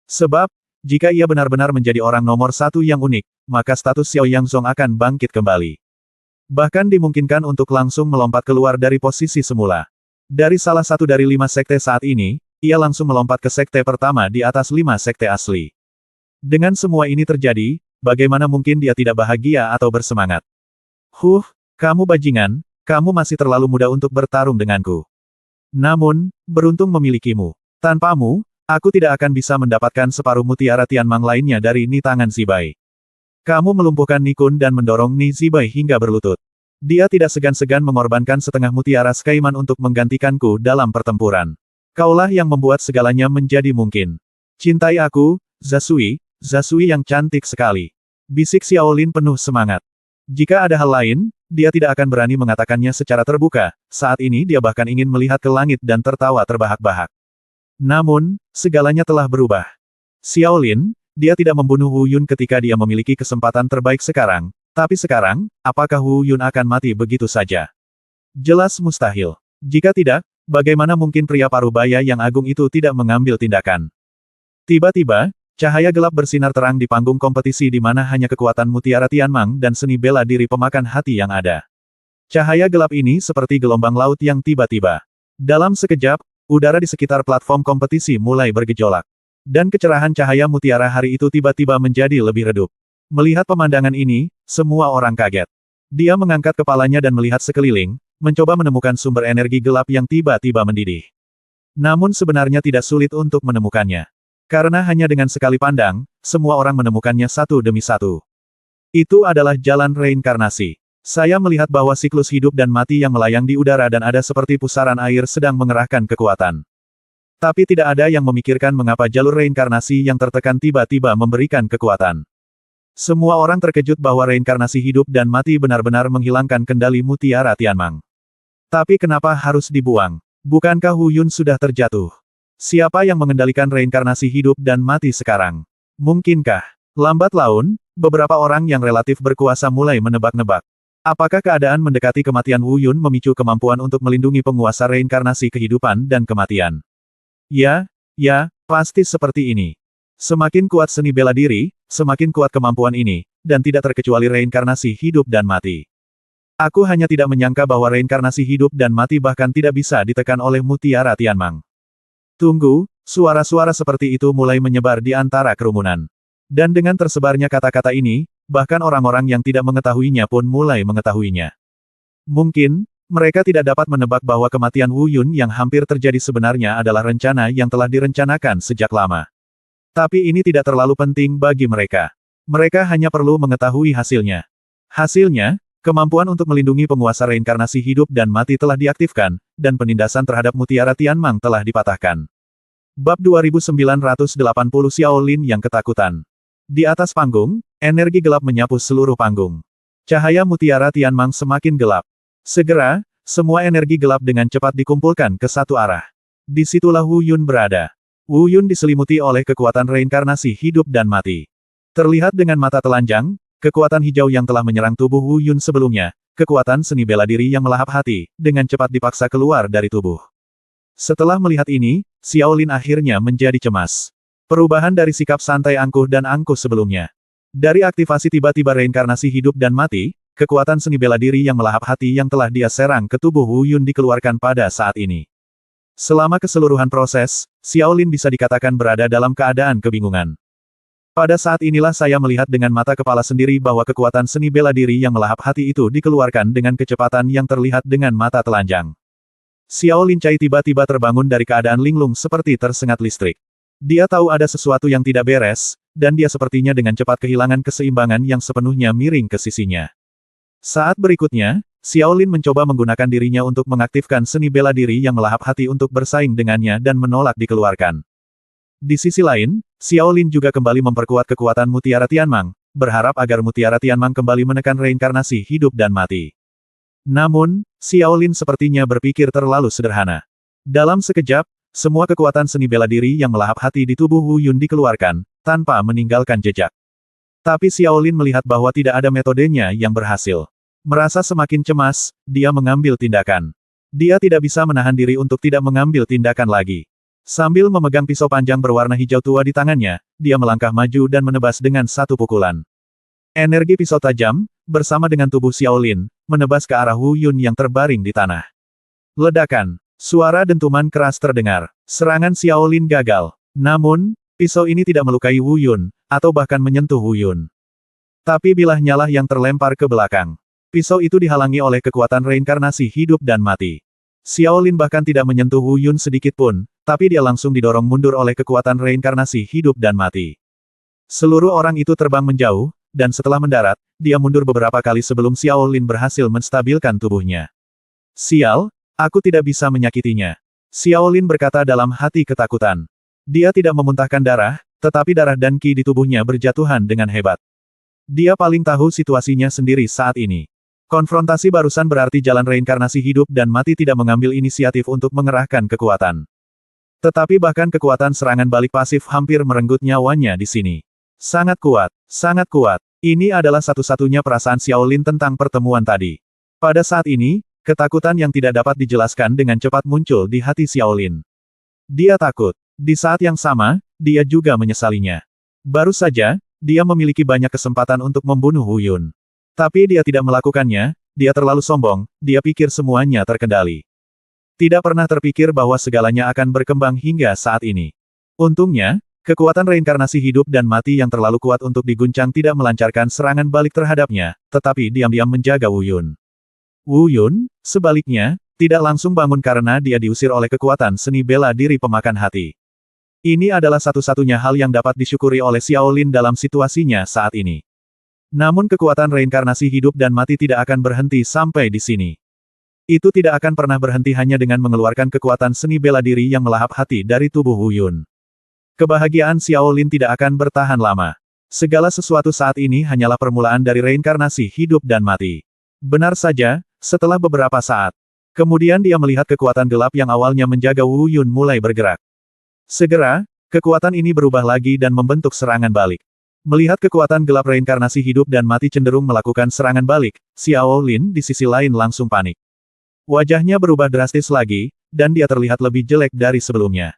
Sebab, jika ia benar-benar menjadi orang nomor 1 yang unik, maka status Xiao Yangzong akan bangkit kembali. Bahkan dimungkinkan untuk langsung melompat keluar dari posisi semula. Dari salah satu dari 5 sekte saat ini, ia langsung melompat ke sekte pertama di atas 5 sekte asli. Dengan semua ini terjadi, bagaimana mungkin dia tidak bahagia atau bersemangat? Kamu bajingan, kamu masih terlalu muda untuk bertarung denganku. Namun, beruntung memilikimu. Tanpamu, aku tidak akan bisa mendapatkan separuh mutiara Tianmang lainnya dari Ni Tangan Zibai. Kamu melumpuhkan Nikun dan mendorong Ni Zibai hingga berlutut. Dia tidak segan-segan mengorbankan setengah mutiara Skaiman untuk menggantikanku dalam pertempuran. Kaulah yang membuat segalanya menjadi mungkin. Cintai aku, Zasui yang cantik sekali. Bisik Xiao Lin penuh semangat. Jika ada hal lain, dia tidak akan berani mengatakannya secara terbuka, saat ini dia bahkan ingin melihat ke langit dan tertawa terbahak-bahak. Namun, segalanya telah berubah. Xiao Lin, dia tidak membunuh Wu Yun ketika dia memiliki kesempatan terbaik sekarang, tapi sekarang, apakah Wu Yun akan mati begitu saja? Jelas mustahil. Jika tidak, bagaimana mungkin pria parubaya yang agung itu tidak mengambil tindakan? Tiba-tiba, cahaya gelap bersinar terang di panggung kompetisi di mana hanya kekuatan Mutiara Tianmang dan seni bela diri pemakan hati yang ada. Cahaya gelap ini seperti gelombang laut yang tiba-tiba. Dalam sekejap, udara di sekitar platform kompetisi mulai bergejolak. Dan kecerahan cahaya mutiara hari itu tiba-tiba menjadi lebih redup. Melihat pemandangan ini, semua orang kaget. Dia mengangkat kepalanya dan melihat sekeliling, mencoba menemukan sumber energi gelap yang tiba-tiba mendidih. Namun sebenarnya tidak sulit untuk menemukannya. Karena hanya dengan sekali pandang, semua orang menemukannya satu demi satu. Itu adalah jalan reinkarnasi. Saya melihat bahwa siklus hidup dan mati yang melayang di udara dan ada seperti pusaran air sedang mengerahkan kekuatan. Tapi tidak ada yang memikirkan mengapa jalur reinkarnasi yang tertekan tiba-tiba memberikan kekuatan. Semua orang terkejut bahwa reinkarnasi hidup dan mati benar-benar menghilangkan kendali Mutiara Tianmang. Tapi kenapa harus dibuang? Bukankah Wu Yun sudah terjatuh? Siapa yang mengendalikan reinkarnasi hidup dan mati sekarang? Mungkinkah? Lambat laun, beberapa orang yang relatif berkuasa mulai menebak-nebak. Apakah keadaan mendekati kematian Wu Yun memicu kemampuan untuk melindungi penguasa reinkarnasi kehidupan dan kematian? Ya, pasti seperti ini. Semakin kuat seni bela diri, semakin kuat kemampuan ini, dan tidak terkecuali reinkarnasi hidup dan mati. Aku hanya tidak menyangka bahwa reinkarnasi hidup dan mati bahkan tidak bisa ditekan oleh Mutiara Tianmang. Tunggu, suara-suara seperti itu mulai menyebar di antara kerumunan. Dan dengan tersebarnya kata-kata ini, bahkan orang-orang yang tidak mengetahuinya pun mulai mengetahuinya. Mungkin, mereka tidak dapat menebak bahwa kematian Wu Yun yang hampir terjadi sebenarnya adalah rencana yang telah direncanakan sejak lama. Tapi ini tidak terlalu penting bagi mereka. Mereka hanya perlu mengetahui hasilnya. Hasilnya, Kemampuan untuk melindungi penguasa reinkarnasi hidup dan mati telah diaktifkan, dan penindasan terhadap Mutiara Tianmang telah dipatahkan. Bab 2980 Xiaolin yang ketakutan. Di atas panggung, energi gelap menyapu seluruh panggung. Cahaya Mutiara Tianmang semakin gelap. Segera, semua energi gelap dengan cepat dikumpulkan ke satu arah. Disitulah Wu Yun berada. Wu Yun diselimuti oleh kekuatan reinkarnasi hidup dan mati. Terlihat dengan mata telanjang, kekuatan hijau yang telah menyerang tubuh Wu Yun sebelumnya, kekuatan seni bela diri yang melahap hati, dengan cepat dipaksa keluar dari tubuh. Setelah melihat ini, Xiaolin akhirnya menjadi cemas. Perubahan dari sikap santai angkuh dan angkuh sebelumnya. Dari aktivasi tiba-tiba reinkarnasi hidup dan mati, kekuatan seni bela diri yang melahap hati yang telah dia serang ke tubuh Wu Yun dikeluarkan pada saat ini. Selama keseluruhan proses, Xiaolin bisa dikatakan berada dalam keadaan kebingungan. Pada saat inilah saya melihat dengan mata kepala sendiri bahwa kekuatan seni bela diri yang melahap hati itu dikeluarkan dengan kecepatan yang terlihat dengan mata telanjang. Xiaolin Cai tiba-tiba terbangun dari keadaan linglung seperti tersengat listrik. Dia tahu ada sesuatu yang tidak beres, dan dia sepertinya dengan cepat kehilangan keseimbangan yang sepenuhnya miring ke sisinya. Saat berikutnya, Xiaolin mencoba menggunakan dirinya untuk mengaktifkan seni bela diri yang melahap hati untuk bersaing dengannya dan menolak dikeluarkan. Di sisi lain, Xiaolin juga kembali memperkuat kekuatan Mutiara Tianmang, berharap agar Mutiara Tianmang kembali menekan reinkarnasi hidup dan mati. Namun, Xiaolin sepertinya berpikir terlalu sederhana. Dalam sekejap, semua kekuatan seni bela diri yang melahap hati di tubuh Wu Yun dikeluarkan, tanpa meninggalkan jejak. Tapi Xiaolin melihat bahwa tidak ada metodenya yang berhasil. Merasa semakin cemas, dia mengambil tindakan. Dia tidak bisa menahan diri untuk tidak mengambil tindakan lagi. Sambil memegang pisau panjang berwarna hijau tua di tangannya, dia melangkah maju dan menebas dengan satu pukulan. Energi pisau tajam, bersama dengan tubuh Xiaolin, menebas ke arah Wu Yun yang terbaring di tanah. Ledakan. Suara dentuman keras terdengar. Serangan Xiaolin gagal. Namun, pisau ini tidak melukai Wu Yun, atau bahkan menyentuh Wu Yun. Tapi bilahnya lah yang terlempar ke belakang. Pisau itu dihalangi oleh kekuatan reinkarnasi hidup dan mati. Xiaolin bahkan tidak menyentuh Wu Yun sedikit pun, tapi dia langsung didorong mundur oleh kekuatan reinkarnasi hidup dan mati. Seluruh orang itu terbang menjauh, dan setelah mendarat, dia mundur beberapa kali sebelum Xiaolin berhasil menstabilkan tubuhnya. Sial, aku tidak bisa menyakitinya. Xiaolin berkata dalam hati ketakutan. Dia tidak memuntahkan darah, tetapi darah dan ki di tubuhnya berjatuhan dengan hebat. Dia paling tahu situasinya sendiri saat ini. Konfrontasi barusan berarti jalan reinkarnasi hidup dan mati tidak mengambil inisiatif untuk mengerahkan kekuatan. Tetapi bahkan kekuatan serangan balik pasif hampir merenggut nyawanya di sini. Sangat kuat, sangat kuat. Ini adalah satu-satunya perasaan Xiaolin tentang pertemuan tadi. Pada saat ini, ketakutan yang tidak dapat dijelaskan dengan cepat muncul di hati Xiaolin. Dia takut. Di saat yang sama, dia juga menyesalinya. Baru saja, dia memiliki banyak kesempatan untuk membunuh Wu Yun. Tapi dia tidak melakukannya, dia terlalu sombong, dia pikir semuanya terkendali. Tidak pernah terpikir bahwa segalanya akan berkembang hingga saat ini. Untungnya, kekuatan reinkarnasi hidup dan mati yang terlalu kuat untuk diguncang tidak melancarkan serangan balik terhadapnya, tetapi diam-diam menjaga Wu Yun. Wu Yun, sebaliknya, tidak langsung bangun karena dia diusir oleh kekuatan seni bela diri pemakan hati. Ini adalah satu-satunya hal yang dapat disyukuri oleh Xiaolin dalam situasinya saat ini. Namun kekuatan reinkarnasi hidup dan mati tidak akan berhenti sampai di sini. Itu tidak akan pernah berhenti hanya dengan mengeluarkan kekuatan seni bela diri yang melahap hati dari tubuh Wu Yun. Kebahagiaan Xiaolin tidak akan bertahan lama. Segala sesuatu saat ini hanyalah permulaan dari reinkarnasi hidup dan mati. Benar saja, setelah beberapa saat. Kemudian dia melihat kekuatan gelap yang awalnya menjaga Wu Yun mulai bergerak. Segera, kekuatan ini berubah lagi dan membentuk serangan balik. Melihat kekuatan gelap reinkarnasi hidup dan mati cenderung melakukan serangan balik, Xiaolin di sisi lain langsung panik. Wajahnya berubah drastis lagi, dan dia terlihat lebih jelek dari sebelumnya.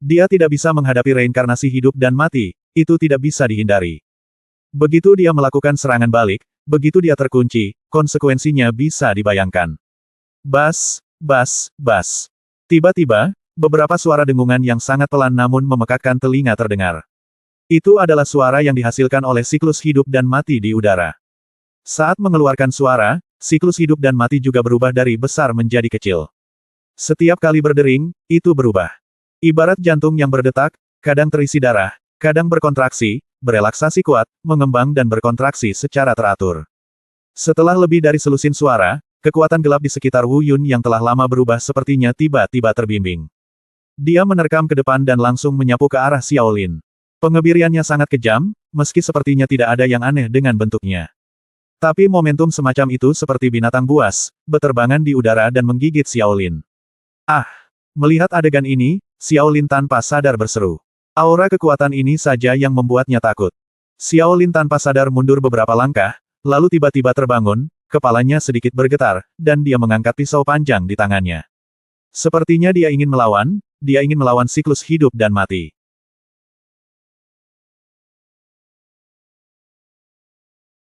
Dia tidak bisa menghadapi reinkarnasi hidup dan mati, itu tidak bisa dihindari. Begitu dia melakukan serangan balik, begitu dia terkunci, konsekuensinya bisa dibayangkan. Bas, bas, bas. Tiba-tiba, beberapa suara dengungan yang sangat pelan namun memekakkan telinga terdengar. Itu adalah suara yang dihasilkan oleh siklus hidup dan mati di udara. Saat mengeluarkan suara, siklus hidup dan mati juga berubah dari besar menjadi kecil. Setiap kali berdering, itu berubah. Ibarat jantung yang berdetak, kadang terisi darah, kadang berkontraksi, berelaksasi kuat, mengembang dan berkontraksi secara teratur. Setelah lebih dari selusin suara, kekuatan gelap di sekitar Wu Yun yang telah lama berubah sepertinya tiba-tiba terbimbing. Dia menerkam ke depan dan langsung menyapu ke arah Xiao Lin. Pengebiriannya sangat kejam, meski sepertinya tidak ada yang aneh dengan bentuknya. Tapi momentum semacam itu seperti binatang buas, beterbangan di udara dan menggigit Xiao Lin. Ah! Melihat adegan ini, Xiao Lin tanpa sadar berseru. Aura kekuatan ini saja yang membuatnya takut. Xiao Lin tanpa sadar mundur beberapa langkah, lalu tiba-tiba terbangun, kepalanya sedikit bergetar, dan dia mengangkat pisau panjang di tangannya. Sepertinya dia ingin melawan siklus hidup dan mati.